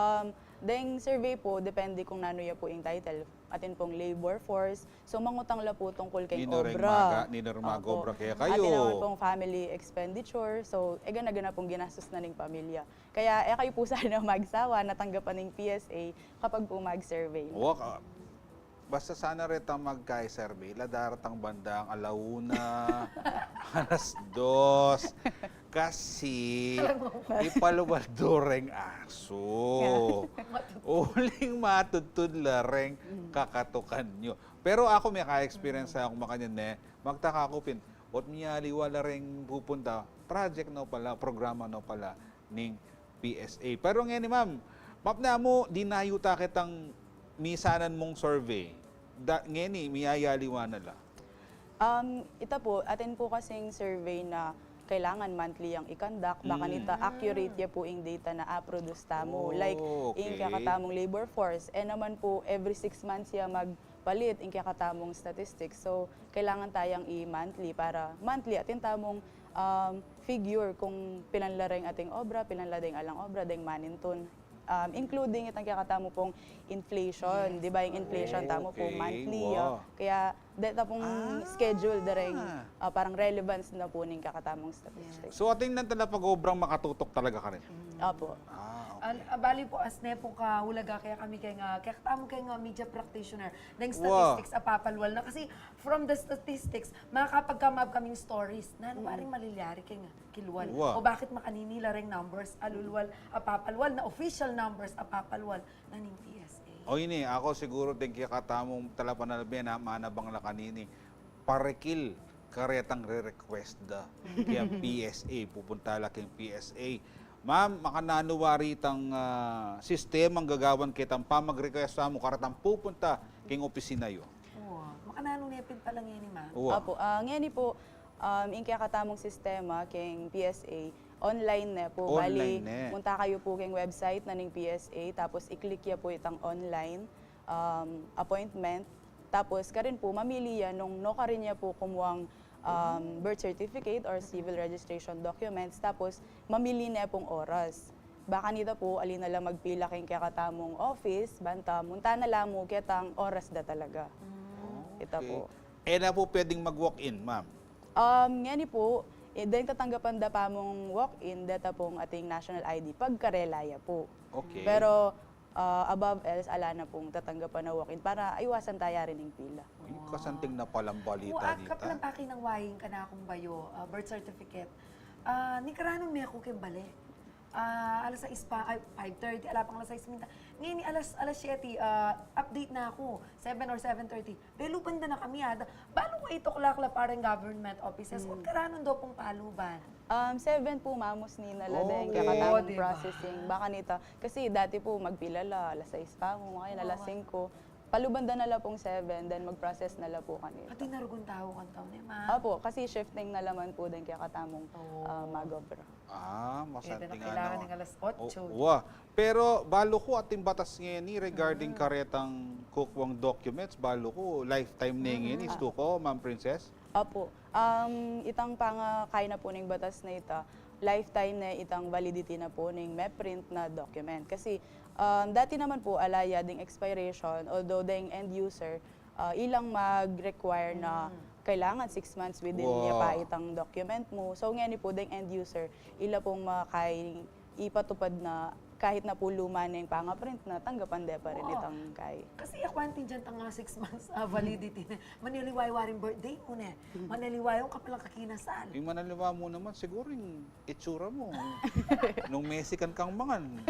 Deng survey po, depende kung nanuya po yung title. Atin pong labor force. So, mangutang la po tungkol kay obra. Ninormaga Opo. obra kaya Atin naman kayo. pong family expenditure. So, gana-gana pong ginastos na ng pamilya. Kaya, kayo po sana magsawa, natanggapan ng PSA kapag po mag-survey. Basta sana reta magka-survey, ladaratang bandang alauna, alas 2, kasi ipaluwaldoreng aso. Uling matutudlareng kakatukan nyo. Pero ako may ka-experience ako makanyan magtaka ko pin, ot miyali wala ring pupunta, project no pala, programa no pala, ning PSA. Pero ngayon ma'am na mo, dinayo takit ang misanan mong survey. Ngeni, miyayaliwa na la. Ita po, atin po kasing survey na kailangan monthly ang i-conduct. Baka nita accurate ya po yung data na a-produce tamo. Like, yung kakatamong labor force. Naman po, every 6 months ya magpalit yung kakatamong statistics. So, kailangan tayang i-monthly para monthly atin tamong figure kung pilanlaring ating obra, pilanlaring alang obra, ding maninton. Including itang kakatamo pong inflation, di ba yung inflation tamo po monthly. Wow. Kaya data pong schedule dareng parang relevance na po ning kakatamong statistics. So ating nang pag-obrang makatutok talaga ka rin. Opo. Bali po as ne po ka hulaga kaya kami kay nga kaya tamo kay nga media practitioner ng statistics apapalwal na kasi from the statistics makakapagkamab kaming stories na ano maring malilyari kay nga kilwal o bakit makaninila ring numbers alulwal apapalwal na official numbers apapalwal na ning PSA. O ini, ako siguro din kaya katamong talapanalbi na manabang na kanini. Parekil karetang re-request da kaya PSA, pupunta laking PSA. Ma'am, makananuwari tang sistemang gagawan kitang pamag-request sa mo karatang pupunta king opisina yo. Oo, makanano nepin pa lang yan ni ma. Opo, ngani po in kaya katamong sistema king PSA online na po. Online Bali, munta kayo po king website na ning PSA tapos i-click ya po itang online appointment. Tapos karin po mamili yan nung no karin niya po kumuwang birth certificate or civil registration documents. Tapos mamili na pong oras. Baka nito po alin na lang magpila kayong kakatamong office, banta, munta na lang mo kitang oras da talaga. Ito po. Eh na po pwedeng mag-walk-in, ma'am? Ngani po, dahil katanggapan da pa mong walk-in, data pong ating national ID, pagkarelaya po. Okay. Pero above else, ala na pong tatanggapan na walk-in para iwasan tayo rin ng pila. Ay, kasanting na palang balita dito. Kapag akin ng waying ka na akong bayo, birth certificate, ni karanon may ako kay bale. Alas 6 pa, ay 5:30, ala pang alas 6 minta. Ngayon, alas 7, update na ako, 7 or 7:30. Beluban na kami, Balo ko 8 o'clock la parang government offices. Kung karanon do pong paluban. 7 po mamos ni nala din Okay. kakatamong Diba? processing. Baka nito, kasi dati po magpilala, alas 6 pa mo, ngayon alas 5. Palubanda na lang pong 7, then mag-process na lang po kanito. Pati narugon tao kan taon, ma. Opo, kasi shifting na laman po din kaya katamong magobra. Masanting Kailangan ng ano. alas 8. Pero balo ko ating batas ngayon ni regarding karetang kukwang documents, balo ko lifetime na ngayon is ko, Ma'am Princess? Opo, itang pangakay na po ng batas na ito, lifetime na itang validity na po ng print na document. Kasi dati naman po alaya ding expiration, although ding end user, ilang mag-require na kailangan 6 months within niya pa itang document mo. So ngayon po ding end user, ila pong makay ipatupad na kahit na po luma na yung pangaprint na tanggapan de pa rin itang kay. Kasi akwantin dyan tanga 6 months validity na. Maniliway waring birthday mo na. Maniliway ka palang kakinasal. Yung manaliwa mo naman, siguro yung itsura mo. Nung Mexican kang mangan.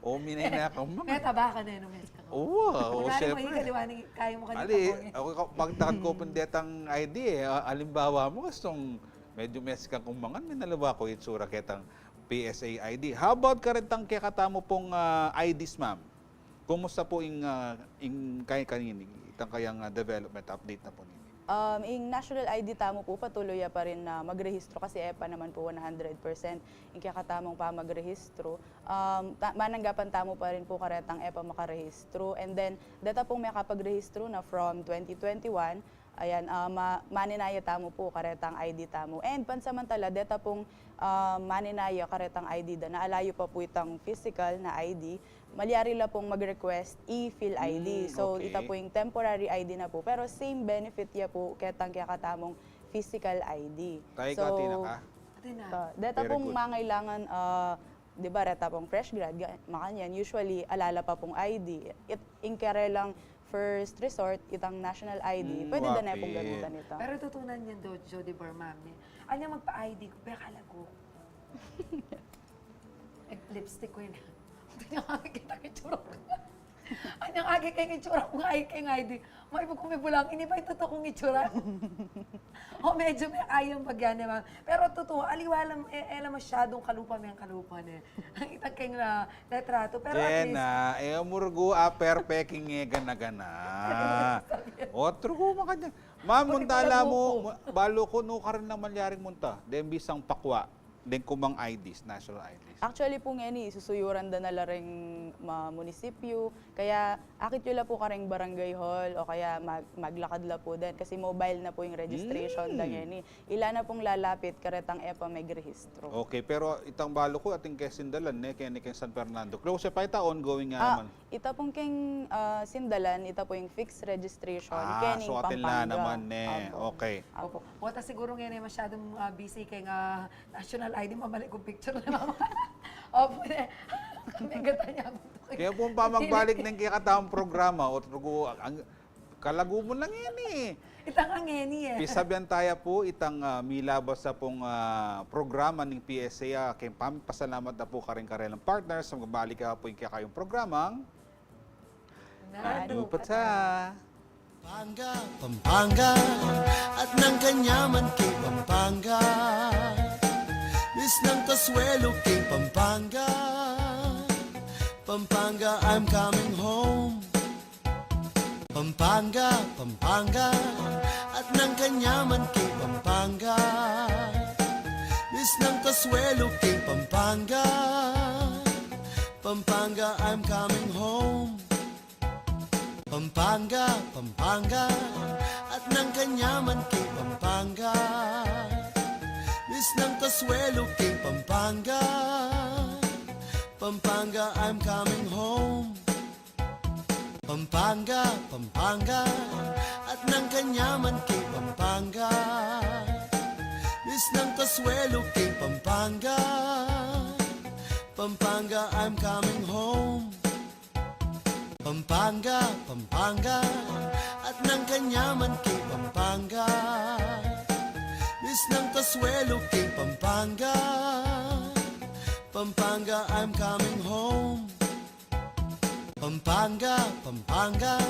O minay na kang mangan. May taba ka na yun, Meska. Oo, Kunwari mo syempre. higaliwanin, kaya mo kanina Ali, po. ako magtakan ko pendetang ID eh. Alimbawa mo, gustong medyo Mexican kung mangan, minalawa ko itsura ketang PSA ID. How about karetang kekatamo pong IDs, ma'am? Kumusta po yung kay kanini? Itang kayang development update na po ninyo? Yung national ID tamo po patuloy pa rin na magrehistro kasi EPA naman po 100%. Yung kakatamong pa magrehistro. Mananggapan tamo pa rin po karetang EPA makarehistro. And then, data pong may kapagrehistro na from 2021, ayan, maninaya tamo po karetang ID tamo. And pansamantala, data pong maninaya karetang ID da, naalayo pa po itang physical na ID, malyari la pong mag-request e-fill ID. So, okay. ita po yung temporary ID na po. Pero same benefit ya po ketang kaya katamong physical ID. Tayo So, ka, Tina ka? data Very pong good. mangailangan, di ba, reta pong fresh grad, makanyan, usually alala pa pong ID. Inkere lang first resort, itang national ID, pwede na wapit. pong gamitan ito. Pero tutunan niyan do, Jody Barmam. Anya magpa-ID ko, pero kala ko. Lipstick ko yun. Hindi niya kakikita kay tsura ko. Anyang agi kay itsura ko nga ay kay ID. Maibag ko may bulang, ini ba yung totoo kong itsura? Medyo may ayang bagyan naman. Pero totoo, aliwalam, masyadong kalupa may ang kalupa na. Ang itag kay na letrato. Pero at least, Jena, murgo perpeking gana-gana. Otro ko makanya. Ma'am, Buti muntala pala mo, balo ko no karon naman yaring munta. Den bisang pakwa, den kumang IDs, national IDs. Actually po nga ni, susuyuran da nala ring munisipyo. Kaya akit yun la po karing barangay hall o kaya maglakad la po din. Kasi mobile na po yung registration da nga ni. Ila na pong lalapit karetang EPA may rehistro. Okay, pero itang balo ko ating Quezon Dalan, kaya ni San Fernando. Close pa ita, ongoing nga naman. Ita pong king sindalan, ita po yung fixed registration, kening so atin na Pampanga. naman Opo. Okay. Opo. Wata siguro ngayon ay masyadong busy kay nga national ID, mamalik kong picture na mama. Opo. May gata niya mo. Kaya po pa magbalik ng kikatawang programa o ang kalago mo lang yan eh. Itang angeni eh. Pisabihan tayo po itang milabas sa pong programa ng PSA. Kaya pasalamat na po karing-karelang partners. Magbalik ka po yung kayong programang Nadupat sa Pampanga, Pampanga, at ng kanyaman kay Pampanga. Miss ng Kasuelo kay Pampanga. Pampanga, I'm coming home. Pampanga, Pampanga, at ng kanyaman kay Pampanga. Miss ng Kasuelo kay Pampanga. Pampanga, I'm coming home. Pampanga, Pampanga, at ng kanyaman kay Pampanga. Miss ng Kasuelo kay Pampanga. Pampanga, I'm coming home. Pampanga, Pampanga, at ng kanyaman kay Pampanga. Miss ng Kasuelo kay Pampanga. Pampanga, I'm coming home. Pampanga, Pampanga, at ng kanyaman kay Pampanga. Miss ng Kasuelo kay Pampanga. Pampanga, I'm coming home. Pampanga, Pampanga,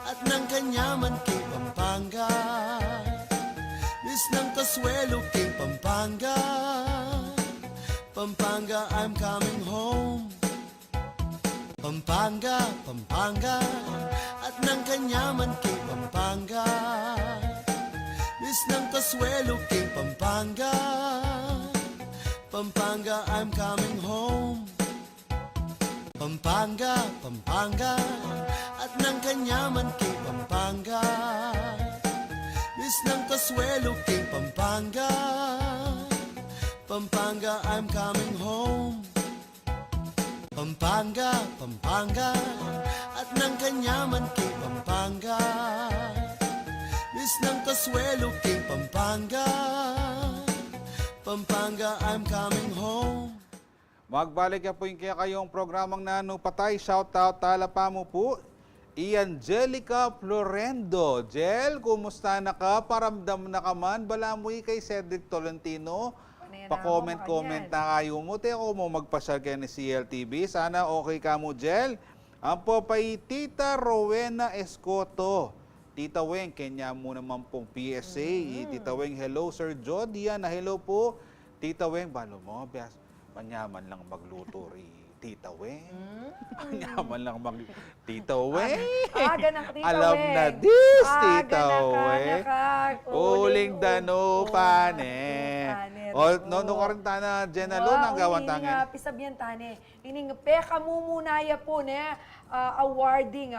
at ng kanyaman kay Pampanga. Miss ng Kasuelo kay Pampanga. Pampanga, I'm coming home. Pampanga, Pampanga, at ng kanyaman kay Pampanga. Miss ng Kasuelo kay Pampanga. Pampanga, I'm coming home. Pampanga, Pampanga, at ng kanyaman kay Pampanga. Miss ng Kasuelo kay Pampanga. Pampanga, I'm coming home. Pampanga, Pampanga, at ng kanyaman kay Pampanga. Miss ng Kasuelo kay Pampanga. Pampanga, I'm coming home. Magbalik ka po yung kayong programang Nano Patay. Shout out, tala pa mo po. Angelica Florendo. Jel, kumusta na ka? Paramdam na ka man. Balamoy kay Cedric Tolentino. Pa-comment na kayo mo. Teko mo magpasyal kayo ni CLTV. Sana okay ka mo, Jel. Ang po pa'y Tita Rowena Escoto. Tita Weng, kanya mo naman pong PSA. Tita Weng, hello Sir Jodian. Hello po. Tita Weng, balo mo, bias. Manyaman lang magluto rin. Tita Weng. Manyaman lang Tita Weng. Aga na ka, Tita Alam Weng. na this, Tita Aga Weng. Uling dano pane. O, no ka rin tana, Jenalo, nang gawan tangin. Pisabyan tane. Ining peka mumunaya po ne, awarding,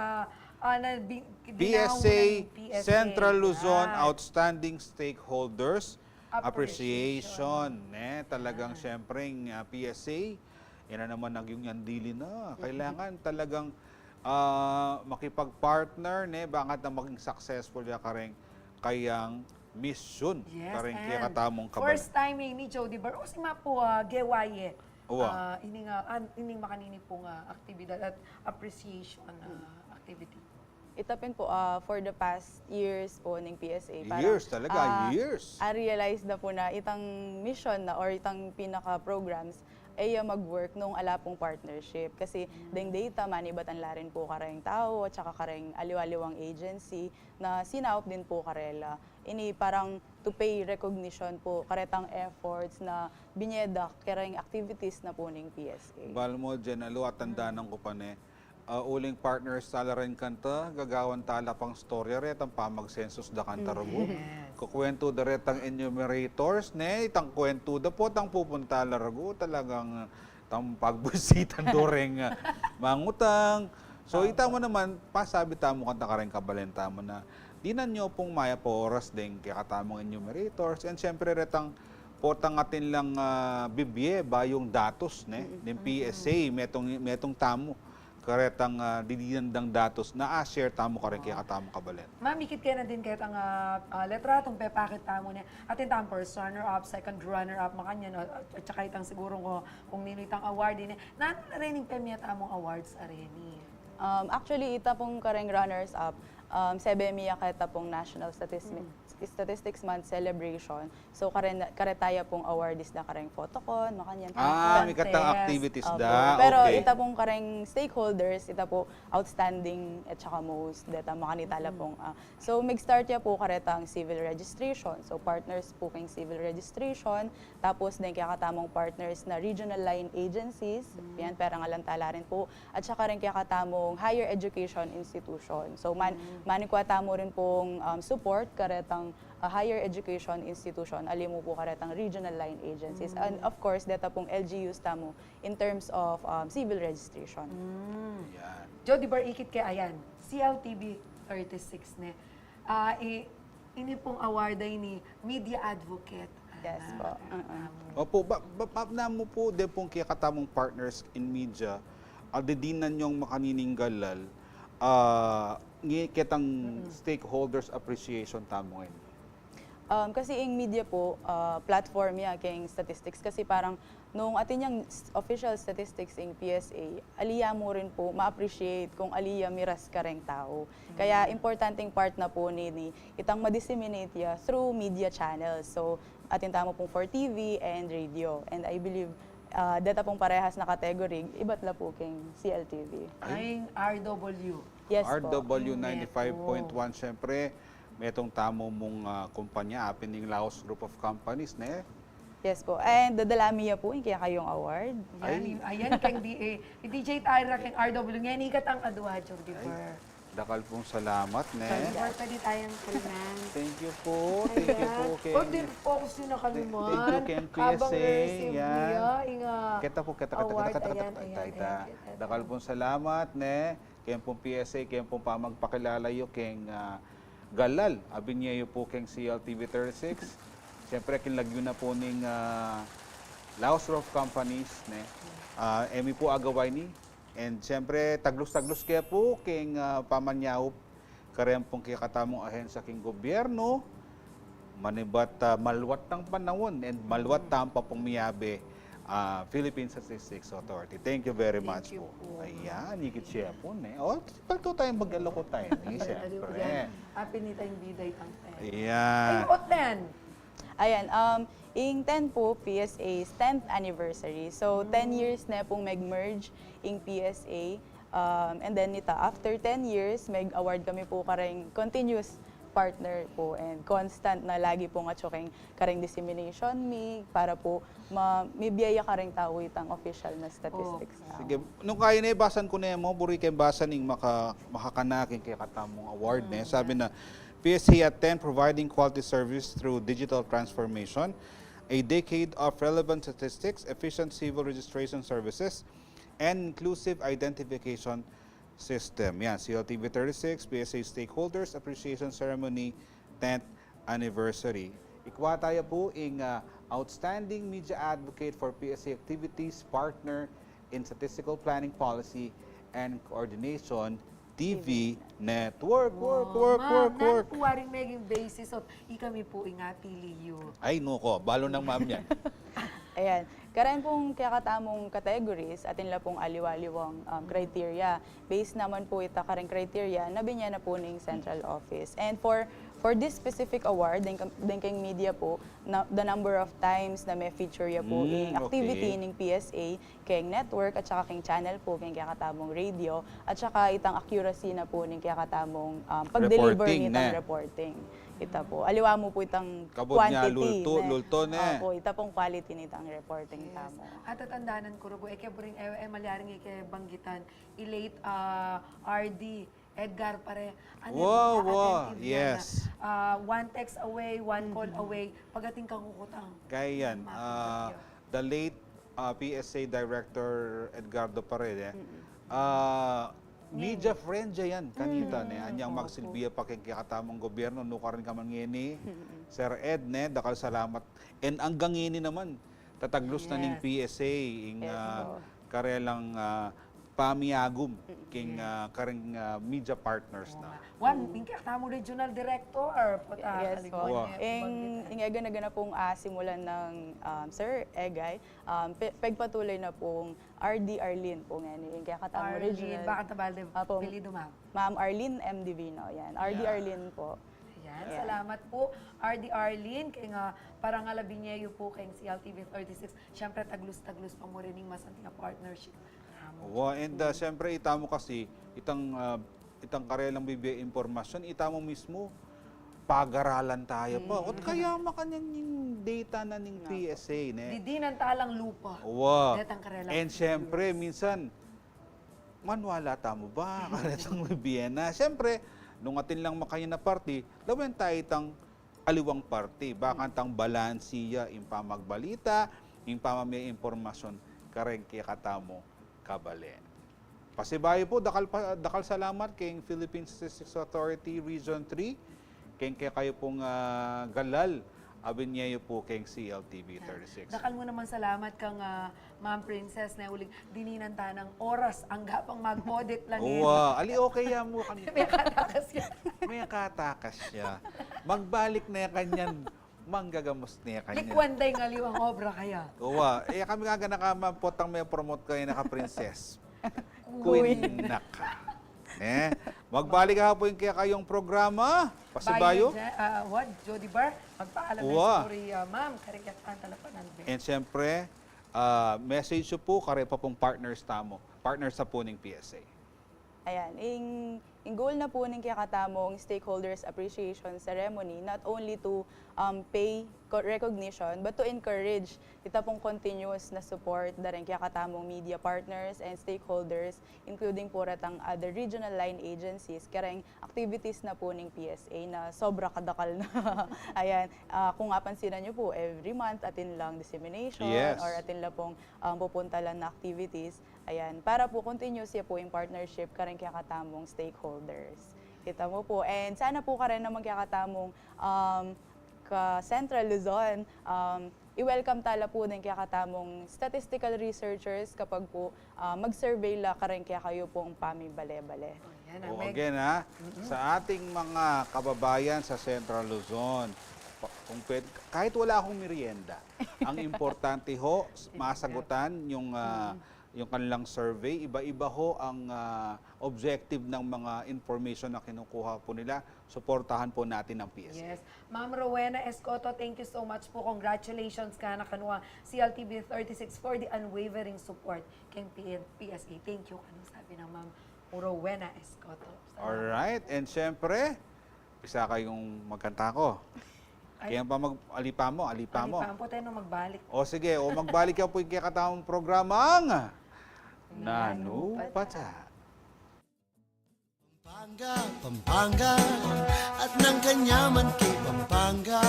PSA Central Luzon Outstanding Stakeholders Appreciation. Talagang siyempreng PSA, yan na naman yung yandili na. Kailangan talagang makipag-partner, bakit na maging successful ya kareng kayang mission. Yes, Kareng and kaya katamong kabal. first timing ni Jody Bar, o si po gewaye. Uwa. Ining makanini pong aktibidad at appreciation activity. Itapin po, for the past years po ng PSA. Years talaga, years. I-realize na po na itang mission na or itang pinaka-programs ay mag-work nung ala pong partnership. Kasi ding data, manibatan la rin po kareng tao at saka kareng aliwaliwang agency na sinaop din po karela. Ini parang to pay recognition po, karetang efforts na binyedak kareng activities na po ng PSA. Balmo, Jenalo, at tandaan ko pa uling partners tala rin kanta, gagawan tala pang storya ret, ang pamag-census da kanta rugo. Kukwento da ret ang enumerators, itang kwento da po, tang pupunta la rugo, talagang tang pagbisitan do ring mangutang. So ita mo naman, pasabi tamo kanta ka rin kabalenta mo na, di na nyo pong maya po oras din kaya katamang enumerators, and syempre retang potang atin lang bibye ba yung datos ng PSA, metong tamo. karetang didinandang datos na share tamo ka rin kaya katamo kabalen. Mamikit kayo na din kahit ang letra, itong pepakit tamo niya. At itang first runner-up, second runner-up, makanyan, at saka itang siguro kung nino itang award din. Narinig pemya tamong awards, areni. Actually, ita pong kareng runners-up, sebemiya kahit pong National Statistics Month celebration. So, karetaya pong awardees na kareng photocon, makanyan. May katang activities Opo. da. Pero Okay. ita pong kareng stakeholders, ita po outstanding at saka most, data makanitala pong. So, mag-start ya po karetang civil registration. So, partners po kayong civil registration. Tapos, din kaya katamong partners na regional line agencies. Yan, pera nga lang tala rin po. At saka rin kaya katamong higher education institution. So, manikwa tamo rin pong support karetang higher education institution, alimu po karetang regional line agencies. And of course, data pong LGUs tamo in terms of civil registration. Yan. Jody Bar, ikit kay ayan, CLTV 36 ne. Ini pong award ay ni Media Advocate. Yes po. Opo, na mo po de pong kaya katamong partners in media, adidinan yung makanining galal, kitang stakeholders appreciation tamo ngayon. Kasi yung media po, platform ya kayong statistics. Kasi parang nung atin yung official statistics ng PSA, aliya mo rin po ma-appreciate kung aliya miras ka rin tao. Kaya importanteng part na po ni itang ma-disseminate ya through media channels. So, atin tamo pong for TV and radio. And I believe, data pong parehas na category, iba't la po kayong CLTV. Ay, RW. Yes po. RW 95.1, syempre, may itong tamo mong kumpanya, Apening Laos Group of Companies, ne? Yes po. And dadalamiya po yung kaya kayong award. Ayan kang DJ Tyra kang RW. Ngayon, ikat ang adwa, Jody Bar. Dakal pong salamat, ne? Jody Bar, pwede tayong kainan. Thank you po. Thank you po, Ken. Huwag din focus nyo na kami man. Thank you, Ken Habang PSA. receive Yan. niya, inga. Kita po, Award, ayan. Dakal pong salamat, ne? Ken pong PSA, ken pong pamagpakilala yo, ken galal. Abin niya yo po ken CLTV 36. Siyempre, kinlagyo na po ning Laos Group of Companies, ne? Emi po agaway ni. And siyempre, taglos-taglos kaya po king pamanyaw karem pong kaya katamong ahensya king gobyerno, manibat malwat ng panahon and malwat tampa pong miyabe Philippine Statistics Authority. Thank you very much po. Ayan, ikit siya po. Pagto tayong mag-aloko tayo. Siyempre. Happy ni tayong biday tang Ayan. Ay, Oten. Ayan, yung 10 po, PSA's 10th anniversary. So, 10 years na pong mag-merge yung PSA. And then, after 10 years, mag-award kami po kareng continuous partner po and constant na lagi po nga tsuking kareng dissemination para po may biyaya kareng tao itang official na statistics. Sige, nung kaya na ibasan ko na mo, buri kayo basan ng makakanakin kaya katamong award na. Sabi na, PSA at 10 providing quality service through digital transformation, a decade of relevant statistics, efficient civil registration services, and inclusive identification system. Yan, CLTV 36, PSA Stakeholders Appreciation Ceremony 10th Anniversary. Ikwa tayo po ang Outstanding Media Advocate for PSA Activities, Partner in Statistical Planning Policy and Coordination, TV Network. Work. Puwaring meging basis of ikami po ingapili you. Ay, nuko. Balo ng ma'am yan. Ayan. Karen pong kakatamong categories, atin la pong aliwaliwang criteria. Based naman po ita kareng criteria na binya na po ng central office. And for this specific award, din kayong media po, the number of times na may feature ya po yung activity ng PSA, kayong network, at saka kayong channel po, kayong kakatamong radio, at saka itang accuracy na po ng kakatamong pag-deliver nitang reporting. Ita po. Aliwa mo po itang Kabod quantity. Niya, lulto ne. Opo, ita pong quality nitang reporting tamo. At tatandaanan ko ro buring malyaring banggitan i-late RD Edgar pare. Wow, yes. One text away, one call away. Pagating kang kukutang. Kaya yan. The late PSA Director Edgardo Paredes, media friend yan kanita ne anyang magsilbiya pa kay katamang gobyerno no karon ka man ngini Sir Ed ne dakal salamat and anggang ngini naman tataglos na ning PSA ing karelang pamiagum king kareng media partners na. Wan, ingkak tamo regional director. Yes po. Wow. Ing ega na pong simulan ng Sir Egay, pagpatuloy na pong RD Arlene po nga ni kaya katamo Arlene, regional. baka tabalde, Apo. Pilido, ma'am. Ma'am Arlene M. Divino, yan. RD Yeah. Arlene po. Ayan, Ayan. salamat po, RD Arlene, kay nga parang alabinyeyo po kay CLTV 36. Siyempre, taglus-taglus pa mo rin yung masanting nga partnership. And siyempre, itamo kasi, itang karelang bibigay impormasyon, itamo mismo, pag-aralan tayo pa. At kaya makanyan yung data na ng PSA. Ne? Di ng talang lupa. Wow. Detang karela. And siyempre, minsan, manwala tamo ba? Karetang Biena. Siyempre, nung atin lang makayo na party, lawan tayo itang aliwang party. Bakang tang balansiya, yung pamagbalita, yung pamamay impormasyon, kareng kaya katamo, kabale. Pasibayo po, dakal salamat kay Philippine Statistics Authority Region 3, kaya kayo pong galal, abinyeyo po kay CLTV 36. Dakal mo naman salamat kang Ma'am Princess na uling dininan tanang oras ang gapang mag-audit lang yun. Oo, ali okay yan mo kami. May katakas yan. May katakas siya. Magbalik na yan kanyan, manggagamos na yan kanyan. Likwanday nga liwang obra kaya. Oo, kami nga nakamapotang may promote kayo naka-princess. Queen na ka. Magbalik ha po yung kaya kayong programa. Pasibayo. What? Jody Bar? Magpaalam na Uwa. story, ma'am. Karikyatan talapanan. And siyempre, message po kare pa pong partners tamo. Partners sa po ng PSA. Ayan, ang goal na po ng kakatamong Stakeholders Appreciation Ceremony, not only to pay recognition, but to encourage ita pong continuous na support da rin kakatamong media partners and stakeholders, including po ratang other regional line agencies, kareng activities na po ng PSA na sobra kadakal na. Ayan, kung apansinan nyo po, every month atin lang dissemination Yes. or atin lang pong pupunta lang na activities. Ayan, para po continuous po yung partnership kareng kakatamong stakeholders. Kita mo po. And sana po ka rin naman kakatamong ka Central Luzon, i-welcome tala po din kaya katamong statistical researchers kapag po mag-survey la ka rin kaya kayo pong pamibale-bale. Yan, O again ha, sa ating mga kababayan sa Central Luzon, kung pwede, kahit wala akong merienda, ang importante ho, masagutan yung kanilang survey. Iba-iba ho ang objective ng mga information na kinukuha po nila. Suportahan po natin ang PSA. Yes. Ma'am Rowena Escoto, thank you so much po. Congratulations ka na kanuha CLTV 36 for the unwavering support kay PSA. Thank you. Anong sabi ng Ma'am Rowena Escoto? Alright, and syempre, isa kayong magkanta ko. Kaya pa alipa mo. Alipan po tayo na magbalik. O sige, magbalik ka po yung kakatamang programang Nanu Pata. Pampanga, at ng kanyaman kay Pampanga.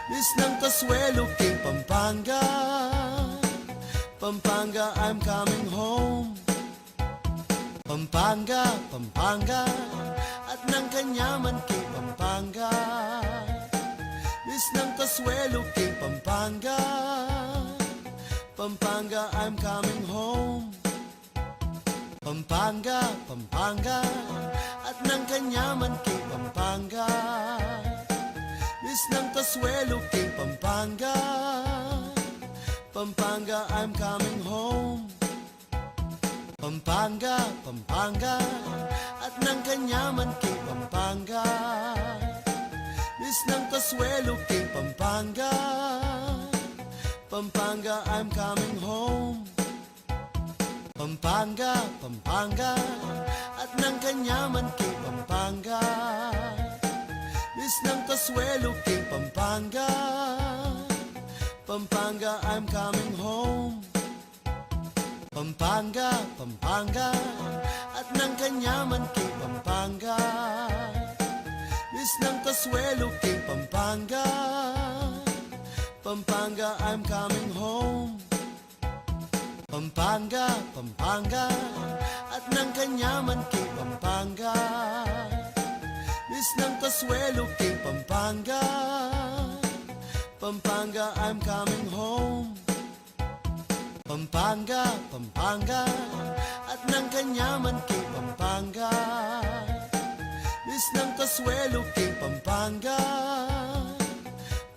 Bis ng Kasuelo kay Pampanga. Pampanga, I'm coming home. Pampanga, at ng kanyaman kay Pampanga. Bis ng Kasuelo kay Pampanga. Pampanga, I'm coming home. Pampanga, at ng kanyaman kay Pampanga. Bis ng Kasuelo kay Pampanga. Pampanga, I'm coming home. Pampanga, at ng kanyaman kay Pampanga. Bis ng Kasuelo kay Pampanga. Pampanga, I'm coming home. Pampanga, at ng kanyaman kay Pampanga. Bis ng Kasuelo kay Pampanga. Pampanga, I'm coming home. Pampanga, at ng kanyaman kay Pampanga. Bis ng Kasuelo kay Pampanga. Pampanga, I'm coming home. Pampanga, at ng kanyaman kay Pampanga. Bis ng Kasuelo kay Pampanga. Pampanga, I'm coming home. Pampanga, Pampanga, at ng kanyaman kay Pampanga. Miss ng Kasuelo kay Pampanga.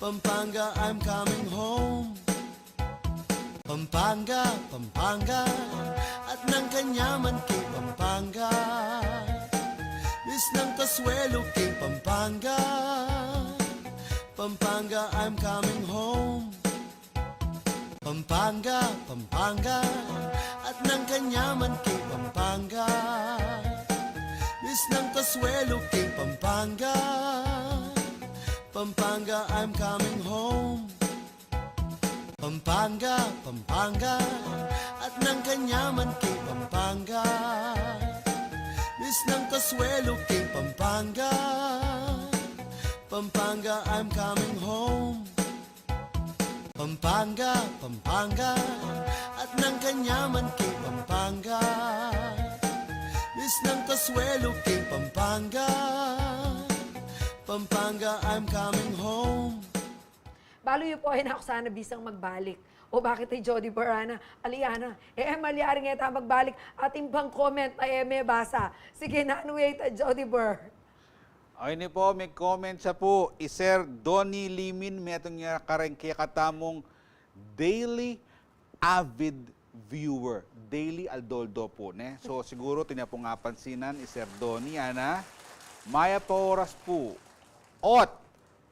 Pampanga, I'm coming home. Pampanga, Pampanga, at ng kanyaman kay Pampanga. Miss ng Kasuelo kay Pampanga. Pampanga, I'm coming home. Pampanga, Pampanga, at ng kanyaman kay Pampanga. Miss ng Kasuelo kay Pampanga. Pampanga, I'm coming home. Pampanga, Pampanga, at ng kanyaman kay Pampanga. Miss ng Kasuelo kay Pampanga. Pampanga, I'm coming home. Pampanga, Pampanga, at ng kanyaman kay Pampanga. Miss ng Kasuelo kay Pampanga. Pampanga, I'm coming home. Balo po ay na ako sana bisang magbalik. O bakit ay Jody Barana, Aliana, malyari nga ta magbalik ating bang comment ay may basa. Sige na, wait, Jody Bar. Ay ni po, may comment siya po. Sir Donnie Limin, may itong niya karengke katamong daily avid viewer. Daily Aldoldo po. Ne? So siguro tinya po nga pansinan, Sir Donnie, ana. Maya pa oras po. Ot,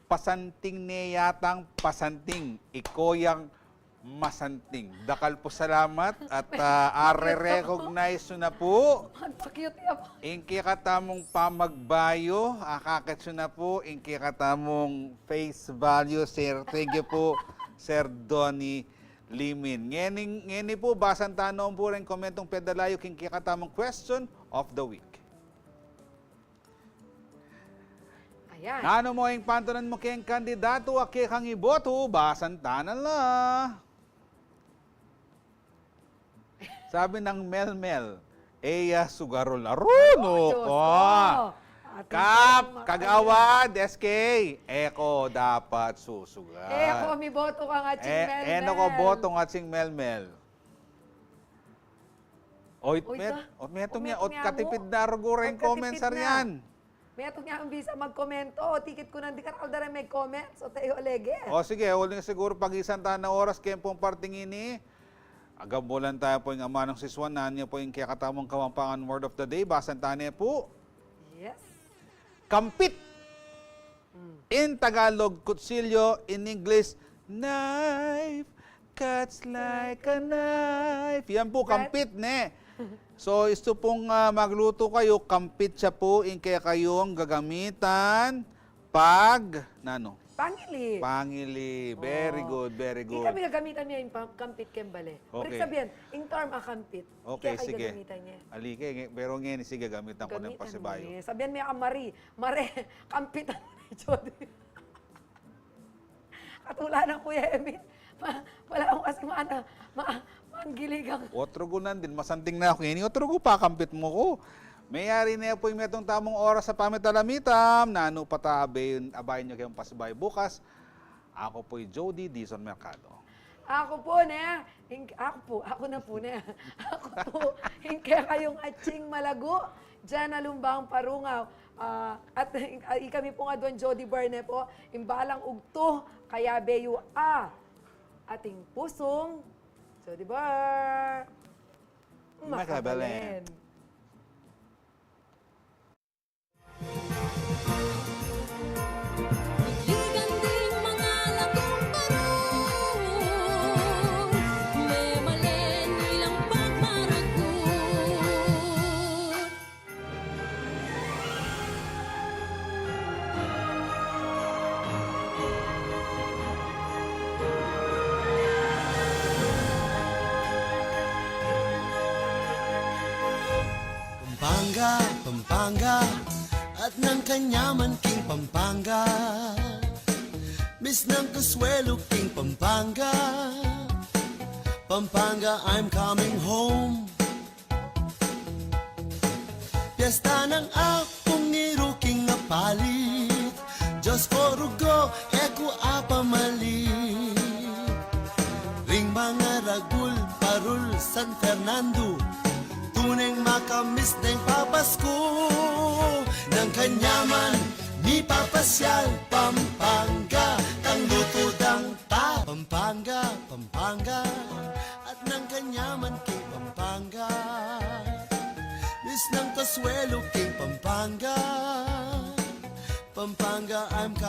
pasanting ne yatang pasanting. Ikoyang masanting. Dakal po salamat at are-recognize na po. Magpa-cute niya po. Inki katamong pamagbayo, akakit na po, inki katamong face value, sir. Thank you po, Sir Donnie Limin. Ngeni po, basan tanong po rin komentong pedalayo, kinki katamong question of the week. Ayan. Nano mo yung pantanan mo kayong kandidato, aki kang iboto, basan tanan la. Sabi ng Melmel, Eya Sugaro Laruno Diyos ko. ko. Kap, kagawad, SK. Eko dapat susugat. Ako, may boto ka nga, Ching Melmel. Eno ko boto nga sing Melmel. Oit Oy, met, ta. ot metong niya, Oy, ot metong katipid niya mo. na rugureng Ot katipid comments na. ariyan. May atong niya ang bisa magkomento. O, tikit ko nang di ka nakaldara may comments. O, tayo olege. O sige, huling siguro pag-isan tayo na oras kayo pong parting ini. Agabulan tayo po yung ama ng siswan na niya po yung kakatamang kawampangan word of the day. Basan tayo niya po. Yes. Kampit. In Tagalog, kutsilyo. In English, knife. Cuts like a knife. Yan po, kampit, ne. So, isto pong magluto kayo, kampit siya po, in kaya kayong gagamitan pag, nano? Pangili. Pangili. Very good, very Di good. kami gagamitan niya yung kampit kembale. Okay. Okay. Sabihin, in term ang kampit. Okay, Kaya kayo sige. gagamitan niya. Alike, pero ngayon, sige, gamitan ko ng Gamitan pasibayo. mo eh. Sabihan mo yung Marie. Mare, kampitan mo ni Jody. Katula ng Kuya Emil. Wala akong kasi manggiligang. Otro gunan din, masanting na ako. Ini otro gu pa, kampit mo ko. Mayari na po yung metong tamong oras sa pamitalamitam. Nano patabe, abayin nyo kayong pasibayo bukas. Ako po'y Jody Dizon Mercado. Ako po na, ako na po na. Ako po, hingke kayong atsing malago, dyan na lumbang parungaw. At kami po nga doon, Jody Barne po, imbalang ugto, kaya beyo ating pusong, Jody Bar. Makabalen. Liganding mga lagong parong, may malen ilang pagmaragot. Pampanga, Pampanga, at ng kanyaman king Pampanga. Miss ng Kasuelo king Pampanga. Pampanga, I'm coming home. Piyesta ng akong niruking na palit. Diyos ko rugo, eko apamalit. Ring mga ragul, San Fernando. Tuneng makamis ng papasko. Ng kanyaman, ni papasyal, Pampanga. Tanglutudang ta, Pampanga, Pampanga. At ng kanyaman kay Pampanga. Miss ng Kasuelo kay Pampanga. Pampanga, I'm coming.